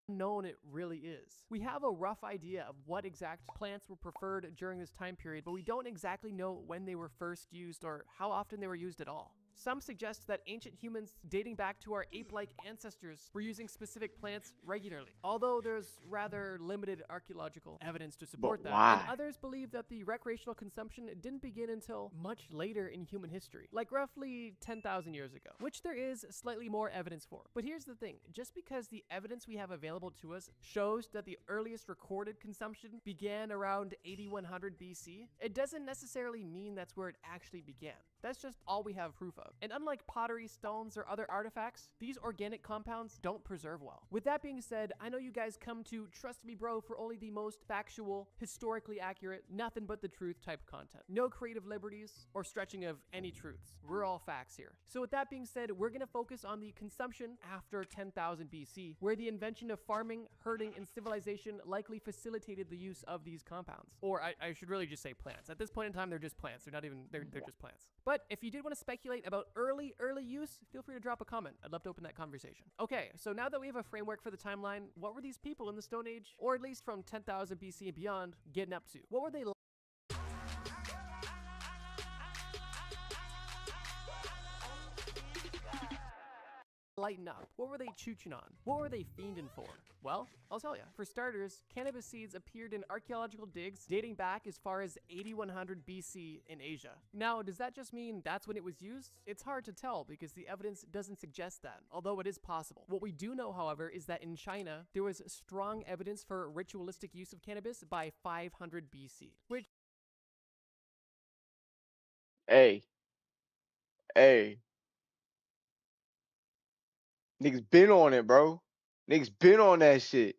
Known it really is. We have a rough idea of what exact plants were preferred during this time period, but we don't exactly know when they were first used or how often they were used at all. Some suggest that ancient humans dating back to our ape-like ancestors were using specific plants regularly, although there's rather limited archaeological evidence to support that. why? And others believe that the recreational consumption didn't begin until much later in human history, like roughly 10,000 years ago, which there is slightly more evidence for. But here's the thing, just because the evidence we have available to us shows that the earliest recorded consumption began around 8100 BC, it doesn't necessarily mean that's where it actually began. That's just all we have proof of. And unlike pottery, stones, or other artifacts, these organic compounds don't preserve well. With that being said, I know you guys come to trust me bro for only the most factual, historically accurate, nothing but the truth type content. No creative liberties or stretching of any truths. We're all facts here. So with that being said, we're gonna focus on the consumption after 10,000 BC, where the invention of farming, herding, and civilization likely facilitated the use of these compounds. Or I should really just say plants. At this point in time, they're just plants. They're not even, they're just plants. But if you did want to speculate about early use, feel free to drop a comment. I'd love to open that conversation. Okay, so now that we have a framework for the timeline, what were these people in the Stone Age, or at least from 10,000 BC and beyond, getting up to? What were they lighten up? What were they chooching on? What were they fiending for? Well, I'll tell you. For starters, cannabis seeds appeared in archaeological digs dating back as far as 8100 BC in Asia. Now, does that just mean that's when it was used? It's hard to tell because the evidence doesn't suggest that, although it is possible. What we do know, however, is that in China, there was strong evidence for ritualistic use of cannabis by 500 BC, which Hey, hey, niggas been on it, bro. Niggas been on that shit.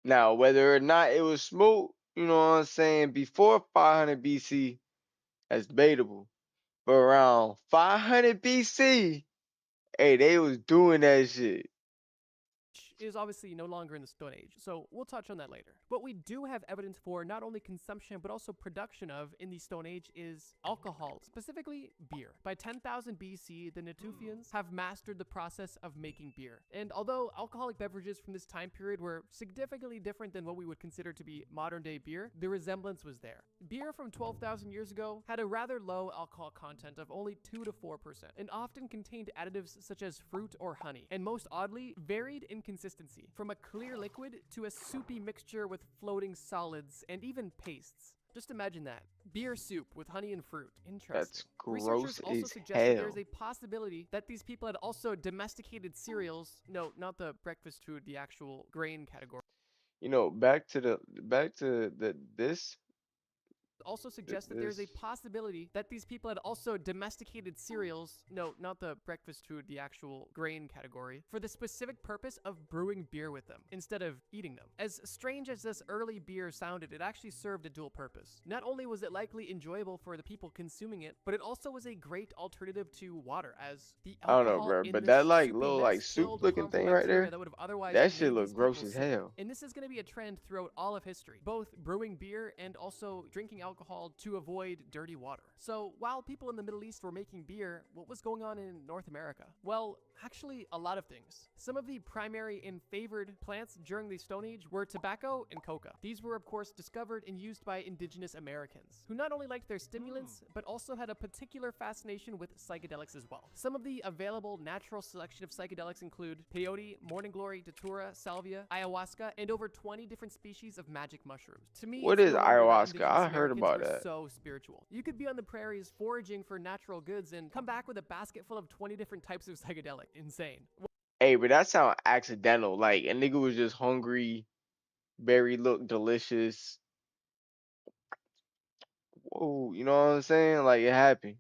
Now, whether or not it was smooth, you know what I'm saying, before 500 BC, that's debatable. But around 500 BC, hey, they was doing that shit. is obviously no longer in the Stone Age, so we'll touch on that later. What we do have evidence for not only consumption but also production of in the Stone Age is alcohol, specifically beer. By 10,000 BC, the Natufians have mastered the process of making beer. And although alcoholic beverages from this time period were significantly different than what we would consider to be modern day beer, the resemblance was there. Beer from 12,000 years ago had a rather low alcohol content of only 2 to 4% and often contained additives such as fruit or honey, and most oddly, varied in consistency, from a clear liquid to a soupy mixture with floating solids and even pastes. Just imagine that. Beer soup with honey and fruit. Interesting. That's Researchers gross also as suggest that hell. there's a possibility that these people had also domesticated cereals. No, not the breakfast food, the actual grain category. You know, back to the this Also suggests that there's a possibility that these people had also domesticated cereals, no, not the breakfast food, the actual grain category, for the specific purpose of brewing beer with them, instead of eating them. As strange as this early beer sounded, it actually served a dual purpose. Not only was it likely enjoyable for the people consuming it, but it also was a great alternative to water, as the I don't know, alcohol bro, in but this that like soupy little mix like soup killed looking harmful thing right bacteria there, that would have otherwise that made shit look these gross people as sick. hell. And this is going to be a trend throughout all of history, both brewing beer and also drinking alcohol to avoid dirty water. So while people in the Middle East were making beer, what was going on in North America? Well, actually a lot of things. Some of the primary and favored plants during the Stone Age were tobacco and coca. These were of course discovered and used by indigenous Americans, who not only liked their stimulants, but also had a particular fascination with psychedelics as well. Some of the available natural selection of psychedelics include peyote, morning glory, datura, salvia, ayahuasca, and over 20 different species of magic mushrooms. To me, What it's is no wonder that ayahuasca? indigenous I heard Americans about were that. so spiritual. You could be on the prairies foraging for natural goods and come back with a basket full of 20 different types of psychedelic. Insane. Hey, but that sound accidental. Like a nigga was just hungry, berry looked delicious. Whoa, you know what I'm saying? Like it happened.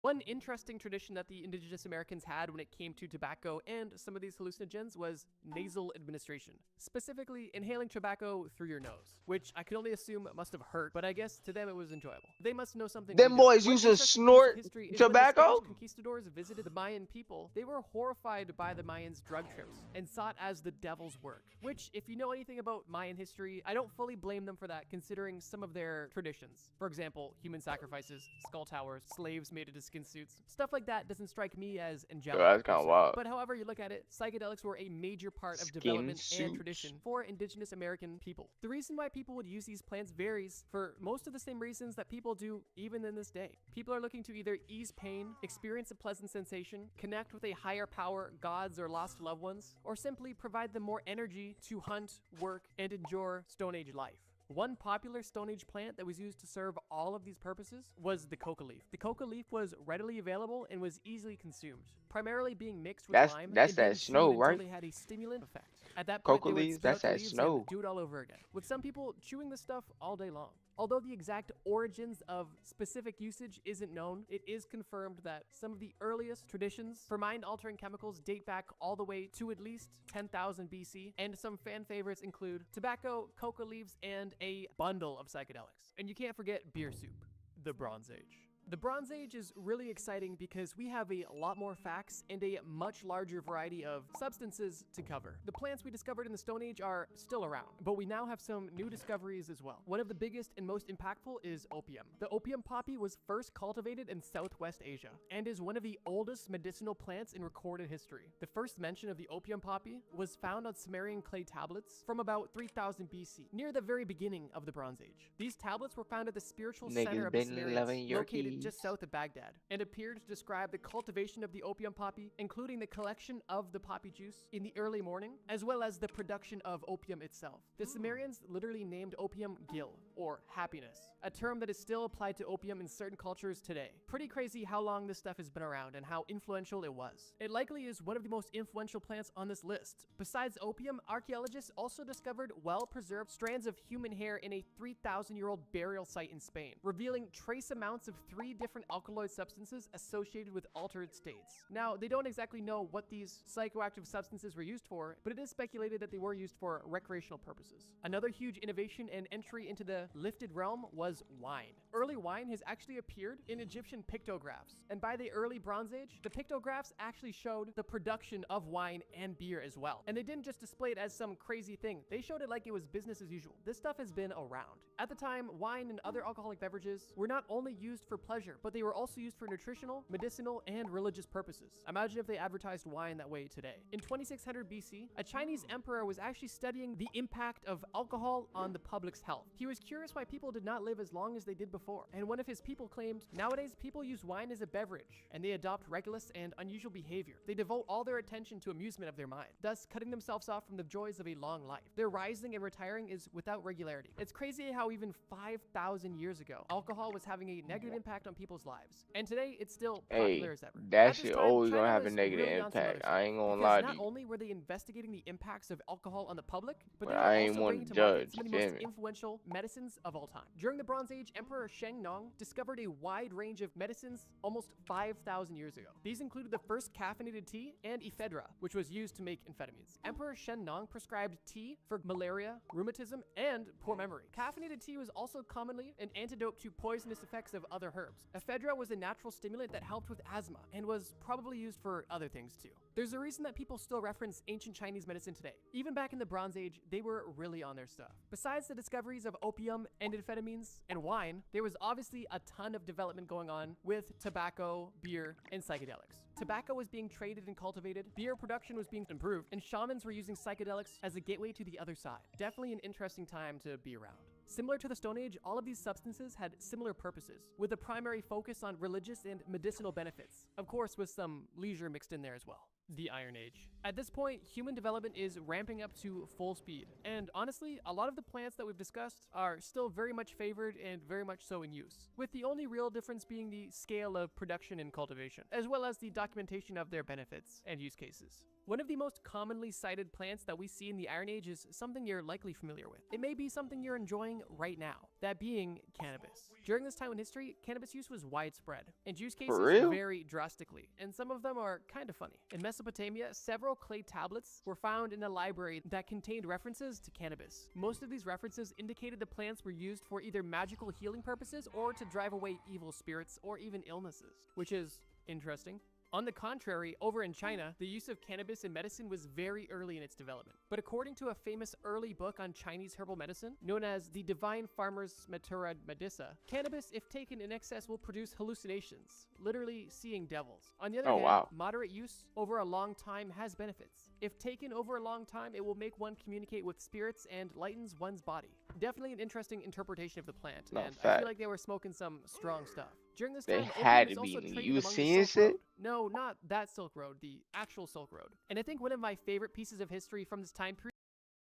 One interesting tradition that the indigenous Americans had when it came to tobacco and some of these hallucinogens was nasal administration, specifically inhaling tobacco through your nose, which I can only assume must have hurt, but I guess to them it was enjoyable. They must know something. Them we don't. boys One used to interesting snort piece of history is when the tobacco? Spanish conquistadors visited the Mayan people, they were horrified by the Mayans' drug trips and saw it as the devil's work, which, if you know anything about Mayan history, I don't fully blame them for that, considering some of their traditions. For example, human sacrifices, skull towers, slaves made into skin suits, stuff like that doesn't strike me as angelic. That's per kinda se. wild. But however you look at it, psychedelics were a major part of Skin development suits. and tradition for indigenous American people. The reason why people would use these plants varies for most of the same reasons that people do even in this day. People are looking to either ease pain, experience a pleasant sensation, connect with a higher power, gods or lost loved ones, or simply provide them more energy to hunt, work, and endure Stone Age life. One popular Stone Age plant that was used to serve all of these purposes was the coca leaf. The coca leaf was readily available and was easily consumed, primarily being mixed with That's- lime that's and being that snow, chewed right? until they had a stimulant effect. At that point, Coca they would leaves, spit that's out the that leaves snow. and do it all over again, with some people chewing the stuff all day long. Although the exact origins of specific usage isn't known, it is confirmed that some of the earliest traditions for mind-altering chemicals date back all the way to at least 10,000 BC, and some fan favorites include tobacco, coca leaves, and a bundle of psychedelics. And you can't forget beer soup, the Bronze Age. The Bronze Age is really exciting because we have a lot more facts and a much larger variety of substances to cover. The plants we discovered in the Stone Age are still around, but we now have some new discoveries as well. One of the biggest and most impactful is opium. The opium poppy was first cultivated in Southwest Asia and is one of the oldest medicinal plants in recorded history. The first mention of the opium poppy was found on Sumerian clay tablets from about 3000 BC, near the very beginning of the Bronze Age. These tablets were found at the spiritual Niggas center of the been Sumerians, loving your located keys. just south of Baghdad, and appeared to describe the cultivation of the opium poppy, including the collection of the poppy juice in the early morning, as well as the production of opium itself. The Sumerians literally named opium gil, or happiness, a term that is still applied to opium in certain cultures today. Pretty crazy how long this stuff has been around and how influential it was. It likely is one of the most influential plants on this list. Besides opium, archaeologists also discovered well-preserved strands of human hair in a 3,000-year-old burial site in Spain, revealing trace amounts of 3 different alkaloid substances associated with altered states. Now, they don't exactly know what these psychoactive substances were used for, but it is speculated that they were used for recreational purposes. Another huge innovation and entry into the lifted realm was wine. Early wine has actually appeared in Egyptian pictographs, and by the early Bronze Age, the pictographs actually showed the production of wine and beer as well. And they didn't just display it as some crazy thing, they showed it like it was business as usual. This stuff has been around. At the time, wine and other alcoholic beverages were not only used for pleasure, but they were also used for nutritional, medicinal, and religious purposes. Imagine if they advertised wine that way today. In 2600 BC, a Chinese emperor was actually studying the impact of alcohol on the public's health. He was curious why people did not live as long as they did before, and one of his people claimed, "Nowadays, people use wine as a beverage, and they adopt reckless and unusual behavior. They devote all their attention to amusement of their mind, thus cutting themselves off from the joys of a long life. Their rising and retiring is without regularity." It's crazy how even 5,000 years ago, alcohol was having a negative impact on people's lives, and today it's still popular as ever. That At this shit time, always China gonna have a was negative really on some other impact. stuff, I ain't gonna because lie to not you. only were they investigating the impacts of alcohol on the public, but But they were I ain't also one bringing to to market judge, some of you the feel most me? influential medicines of all time. During the Bronze Age, Emperor Sheng Nong discovered a wide range of medicines almost 5,000 years ago. These included the first caffeinated tea and ephedra, which was used to make amphetamines. Emperor Shen Nong prescribed tea for malaria, rheumatism, and poor memory. Caffeinated tea was also commonly an antidote to poisonous effects of other herbs. Ephedra was a natural stimulant that helped with asthma and was probably used for other things too. There's a reason that people still reference ancient Chinese medicine today. Even back in the Bronze Age, they were really on their stuff. Besides the discoveries of opium and amphetamines and wine, there was obviously a ton of development going on with tobacco, beer, and psychedelics. Tobacco was being traded and cultivated, beer production was being improved, and shamans were using psychedelics as a gateway to the other side. Definitely an interesting time to be around. Similar to the Stone Age, all of these substances had similar purposes, with a primary focus on religious and medicinal benefits, of course with some leisure mixed in there as well. The Iron Age. At this point, human development is ramping up to full speed, and honestly, a lot of the plants that we've discussed are still very much favored and very much so in use, with the only real difference being the scale of production and cultivation, as well as the documentation of their benefits and use cases. One of the most commonly cited plants that we see in the Iron Age is something you're likely familiar with. It may be something you're enjoying right now, that being cannabis. During this time in history, cannabis use was widespread, and use cases vary drastically, and some of them are kind of funny. In Mesopotamia, several clay tablets were found in a library that contained references to cannabis. Most of these references indicated the plants were used for either magical healing purposes or to drive away evil spirits or even illnesses, which is interesting. On the contrary, over in China, the use of cannabis in medicine was very early in its development. But according to a famous early book on Chinese herbal medicine, known as the Divine Farmer's Matura Medicina, cannabis, if taken in excess, will produce hallucinations, literally seeing devils. On the other hand, moderate use over a long time has benefits. If taken over a long time, it will make one communicate with spirits and lightens one's body. Definitely an interesting interpretation of the plant, and I feel like they were smoking some strong stuff. During this time, had to be. You seeing shit? No, not that Silk Road, the actual Silk Road. And I think one of my favorite pieces of history from this time period.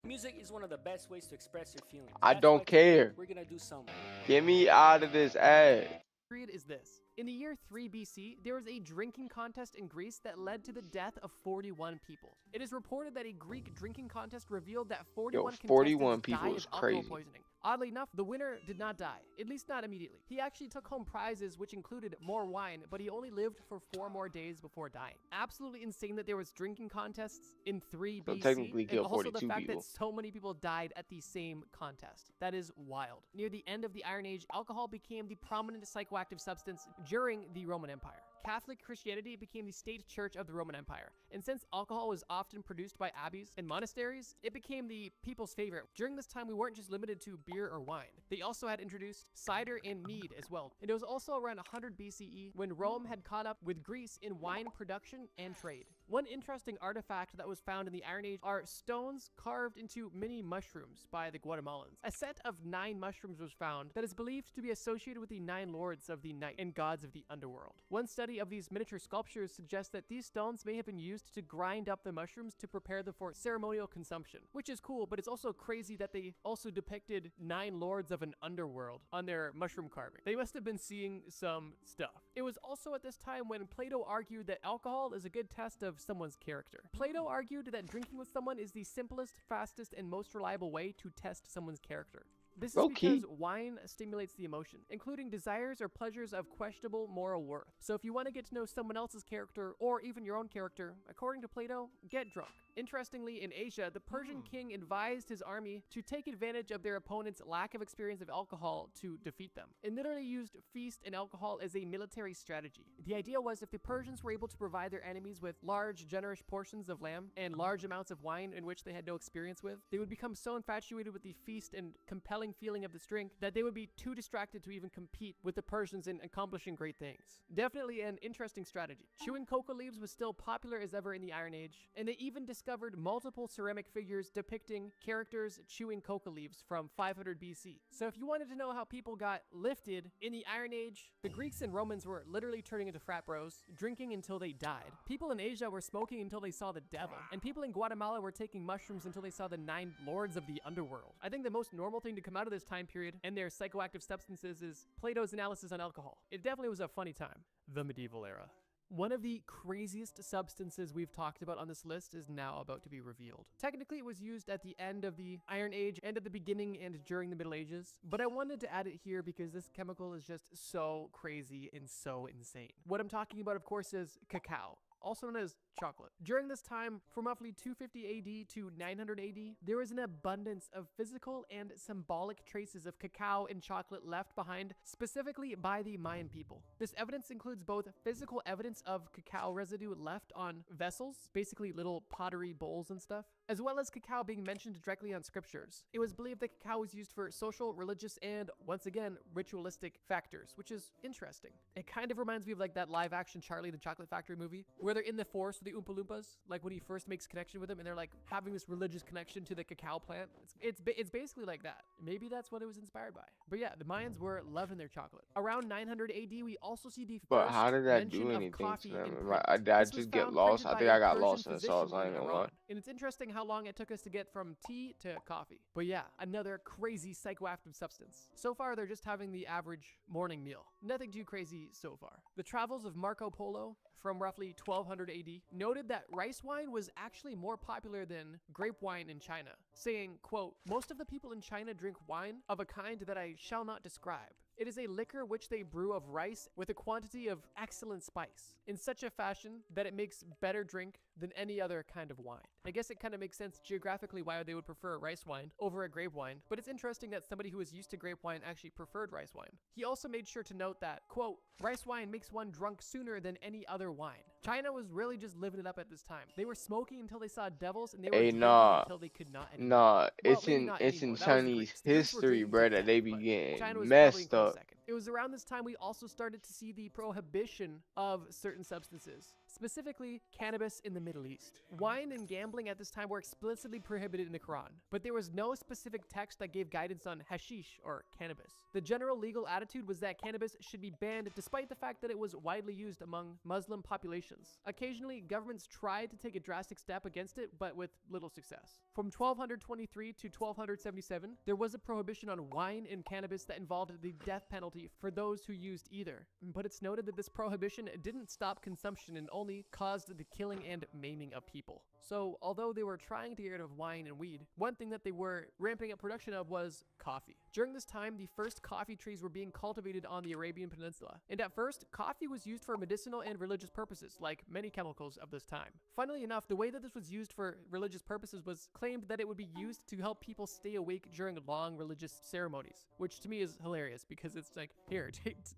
Music is one of the best ways to express your feelings. I don't care. We're gonna do something. Get me out of this ad. Period is this. In the year 3 BC, there was a drinking contest in Greece that led to the death of 41 people. It is reported that a Greek drinking contest revealed that 41 contestants died of alcohol poisoning. Oddly enough, the winner did not die, at least not immediately. He actually took home prizes which included more wine, but he only lived for 4 more days before dying. Absolutely insane that there was drinking contests in 3 BC, technically and also the fact people. that so many people died at the same contest. That is wild. Near the end of the Iron Age, alcohol became the prominent psychoactive substance during the Roman Empire. Catholic Christianity became the state church of the Roman Empire, and since alcohol was often produced by abbeys and monasteries, it became the people's favorite. During this time, we weren't just limited to beer or wine. They also had introduced cider and mead as well. And it was also around 100 BCE when Rome had caught up with Greece in wine production and trade. One interesting artifact that was found in the Iron Age are stones carved into mini mushrooms by the Guatemalans. A set of 9 mushrooms was found that is believed to be associated with the 9 lords of the night and gods of the underworld. One study of these miniature sculptures suggests that these stones may have been used to grind up the mushrooms to prepare them for ceremonial consumption, which is cool, but it's also crazy that they also depicted 9 lords of an underworld on their mushroom carving. They must have been seeing some stuff. It was also at this time when Plato argued that alcohol is a good test of someone's character. Plato argued that drinking with someone is the simplest, fastest, and most reliable way to test someone's character. This is because wine stimulates the emotion, including desires or pleasures of questionable moral worth. So if you want to get to know someone else's character, or even your own character, according to Plato, get drunk. Interestingly, in Asia, the Persian king advised his army to take advantage of their opponent's lack of experience of alcohol to defeat them, and literally used feast and alcohol as a military strategy. The idea was if the Persians were able to provide their enemies with large, generous portions of lamb and large amounts of wine in which they had no experience with, they would become so infatuated with the feast and compelling feeling of this drink that they would be too distracted to even compete with the Persians in accomplishing great things. Definitely an interesting strategy. Chewing coca leaves was still popular as ever in the Iron Age, and they even discovered multiple ceramic figures depicting characters chewing coca leaves from 500 BC. So if you wanted to know how people got lifted in the Iron Age, the Greeks and Romans were literally turning into frat bros, drinking until they died. People in Asia were smoking until they saw the devil, and people in Guatemala were taking mushrooms until they saw the 9 lords of the underworld. I think the most normal thing to come out of this time period and their psychoactive substances is Plato's analysis on alcohol. It definitely was a funny time. The medieval era. One of the craziest substances we've talked about on this list is now about to be revealed. Technically, it was used at the end of the Iron Age and at the beginning and during the Middle Ages, but I wanted to add it here because this chemical is just so crazy and so insane. What I'm talking about, of course, is cacao, also known as chocolate. During this time, from roughly 250 AD to 900 AD, there was an abundance of physical and symbolic traces of cacao and chocolate left behind, specifically by the Mayan people. This evidence includes both physical evidence of cacao residue left on vessels, basically little pottery bowls and stuff, as well as cacao being mentioned directly on scriptures. It was believed that cacao was used for social, religious, and, once again, ritualistic factors, which is interesting. It kind of reminds me of like that live-action Charlie the Chocolate Factory movie, where they're in the forest with the Oompa Loompas, like when he first makes connection with them, and they're like having this religious connection to the cacao plant. It's basically like that. Maybe that's what it was inspired by. But yeah, the Mayans were loving their chocolate. Around 900 AD, we also see the But first how did that mention do of anything to coffee them? in Like, print. did I This was just get found lost? printed I think by I a got Persian lost in the sauce. physician I ain't in gonna Iran. lie. And it's interesting how long it took us to get from tea to coffee. But yeah, another crazy psychoactive substance. So far, they're just having the average morning meal. Nothing too crazy so far. The travels of Marco Polo from roughly 1200 AD noted that rice wine was actually more popular than grape wine in China, saying, quote, "Most of the people in China drink wine of a kind that I shall not describe. It is a liquor which they brew of rice with a quantity of excellent spice, in such a fashion that it makes better drink than any other kind of wine." I guess it kind of makes sense geographically why they would prefer rice wine over a grape wine, but it's interesting that somebody who was used to grape wine actually preferred rice wine. He also made sure to note that, quote, "Rice wine makes one drunk sooner than any other wine." China was really just living it up at this time. They were smoking until they saw devils, and they were Hey, drinking nah. until they could not anymore. Nah, Well, it's maybe in not it's in anymore. That was the Chinese Greeks. The Greeks were history, drinking bro, to that death, they be but getting China was probably in messed close up. second. It was around this time we also started to see the prohibition of certain substances, specifically cannabis in the Middle East. Wine and gambling at this time were explicitly prohibited in the Quran, but there was no specific text that gave guidance on hashish or cannabis. The general legal attitude was that cannabis should be banned despite the fact that it was widely used among Muslim populations. Occasionally, governments tried to take a drastic step against it, but with little success. From 1223 to 1277, there was a prohibition on wine and cannabis that involved the death penalty for those who used either. But it's noted that this prohibition didn't stop consumption and only caused the killing and maiming of people. So, although they were trying to get rid of wine and weed, one thing that they were ramping up production of was coffee. During this time, the first coffee trees were being cultivated on the Arabian Peninsula. And at first, coffee was used for medicinal and religious purposes, like many chemicals of this time. Funnily enough, the way that this was used for religious purposes was claimed that it would be used to help people stay awake during long religious ceremonies, which to me is hilarious because it's like, here,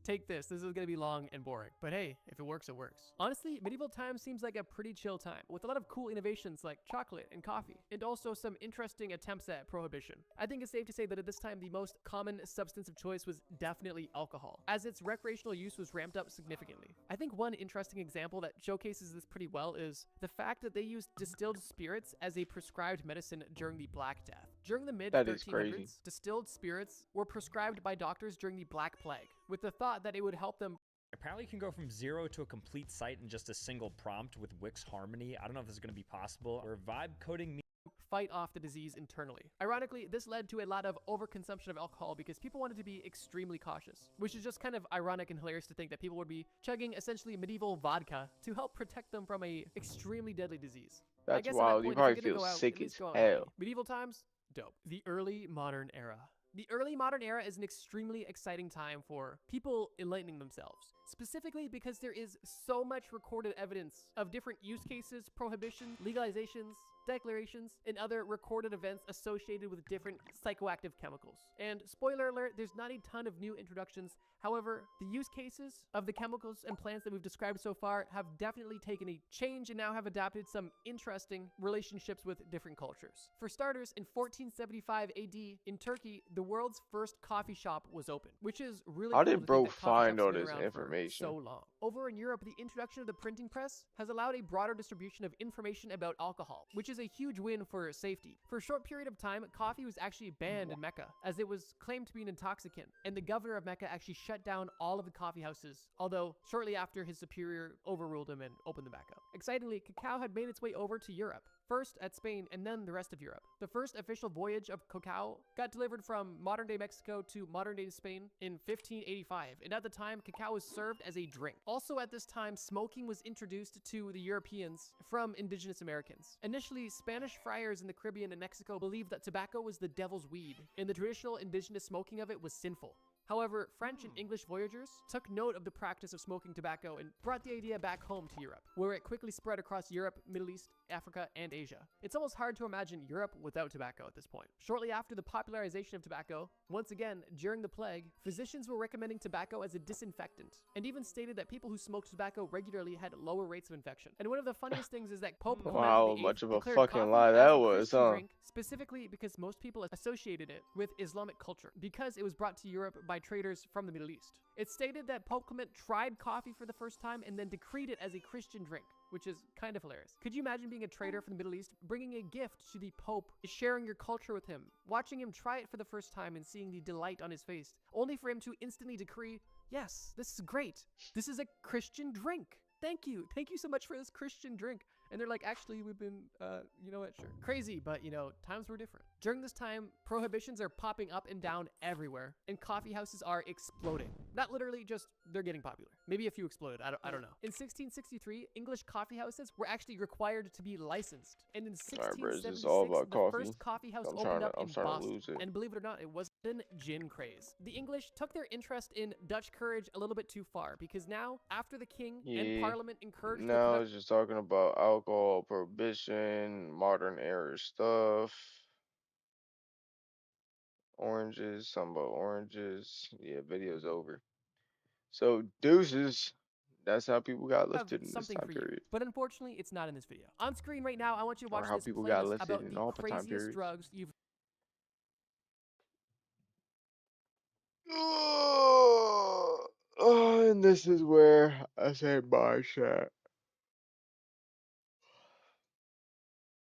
take this. This is going to be long and boring. But hey, if it works, it works. Honestly, medieval times seems like a pretty chill time, with a lot of cool innovations like chocolate and coffee, and also some interesting attempts at prohibition. I think it's safe to say that at this time, the most common substance of choice was definitely alcohol, as its recreational use was ramped up significantly. I think one interesting example that showcases this pretty well is the fact that they used distilled spirits as a prescribed medicine during the Black Death. During the mid-1300s, distilled spirits were prescribed by doctors during the Black Plague, with the thought that it would help them. Apparently you can go from 0 to a complete site in just a single prompt with Wix Harmony. I don't know if this is going to be possible. Or vibe coding me fight off the disease internally. Ironically, this led to a lot of overconsumption of alcohol because people wanted to be extremely cautious, which is just kind of ironic and hilarious to think that people would be chugging essentially medieval vodka to help protect them from a extremely deadly disease. That's wild. You probably feel sick as hell. Medieval times, dope. The early modern era. The early modern era is an extremely exciting time for people enlightening themselves, specifically because there is so much recorded evidence of different use cases, prohibitions, legalizations, declarations, and other recorded events associated with different psychoactive chemicals. And spoiler alert, there's not a ton of new introductions. However, the use cases of the chemicals and plants that we've described so far have definitely taken a change and now have adapted some interesting relationships with different cultures. For starters, in 1475 AD in Turkey, the world's first coffee shop was opened, which is really How cool did to bro think that coffee find shops all have been this around for information? so long. Over in Europe, the introduction of the printing press has allowed a broader distribution of information about alcohol, which is a huge win for safety. For a short period of time, coffee was actually banned in Mecca, as it was claimed to be an intoxicant, and the governor of Mecca actually shut down all of the coffee houses, although shortly after his superior overruled him and opened them back up. Excitingly, cacao had made its way over to Europe, first at Spain and then the rest of Europe. The first official voyage of cacao got delivered from modern-day Mexico to modern-day Spain in 1585, and at the time, cacao was served as a drink. Also at this time, smoking was introduced to the Europeans from indigenous Americans. Initially, Spanish friars in the Caribbean and Mexico believed that tobacco was the devil's weed, and the traditional indigenous smoking of it was sinful. However, French and English voyagers took note of the practice of smoking tobacco and brought the idea back home to Europe, where it quickly spread across Europe, Middle East, Africa, and Asia. It's almost hard to imagine Europe without tobacco at this point. Shortly after the popularization of tobacco, once again, during the plague, physicians were recommending tobacco as a disinfectant, and even stated that people who smoked tobacco regularly had lower rates of infection. And one of the funniest things is that Pope Clement Wow, VIII much of a declared fucking coffee lie as that a was, Christian huh? drink, specifically because most people associated it with Islamic culture, because it was brought to Europe by traders from the Middle East. It's stated that Pope Clement tried coffee for the first time and then decreed it as a Christian drink, which is kind of hilarious. Could you imagine being a trader from the Middle East, bringing a gift to the Pope, sharing your culture with him, watching him try it for the first time and seeing the delight on his face, only for him to instantly decree, yes, this is great. This is a Christian drink. Thank you. Thank you so much for this Christian drink. And they're like, actually, we've been, you know what, sure. Crazy, but, you know, times were different. During this time, prohibitions are popping up and down everywhere, and coffee houses are exploding. Not literally, just they're getting popular. Maybe a few exploded, I don't know. In 1663, English coffee houses were actually required to be licensed. And in 1676, the first coffee house opened up in Boston. And believe it or not, it was in gin craze. The English took their interest in Dutch courage a little bit too far, because now, after the king and parliament encouraged now it's just talking about alcohol prohibition, modern era stuff, oranges, something about oranges. Yeah, video's over. So deuces. That's how people got lifted in this time period. But unfortunately, it's not in this video. On screen right now, I want you to watch Or how this people got playlist lifted about in the all the time craziest periods. drugs you've And this is where I say bye, chat.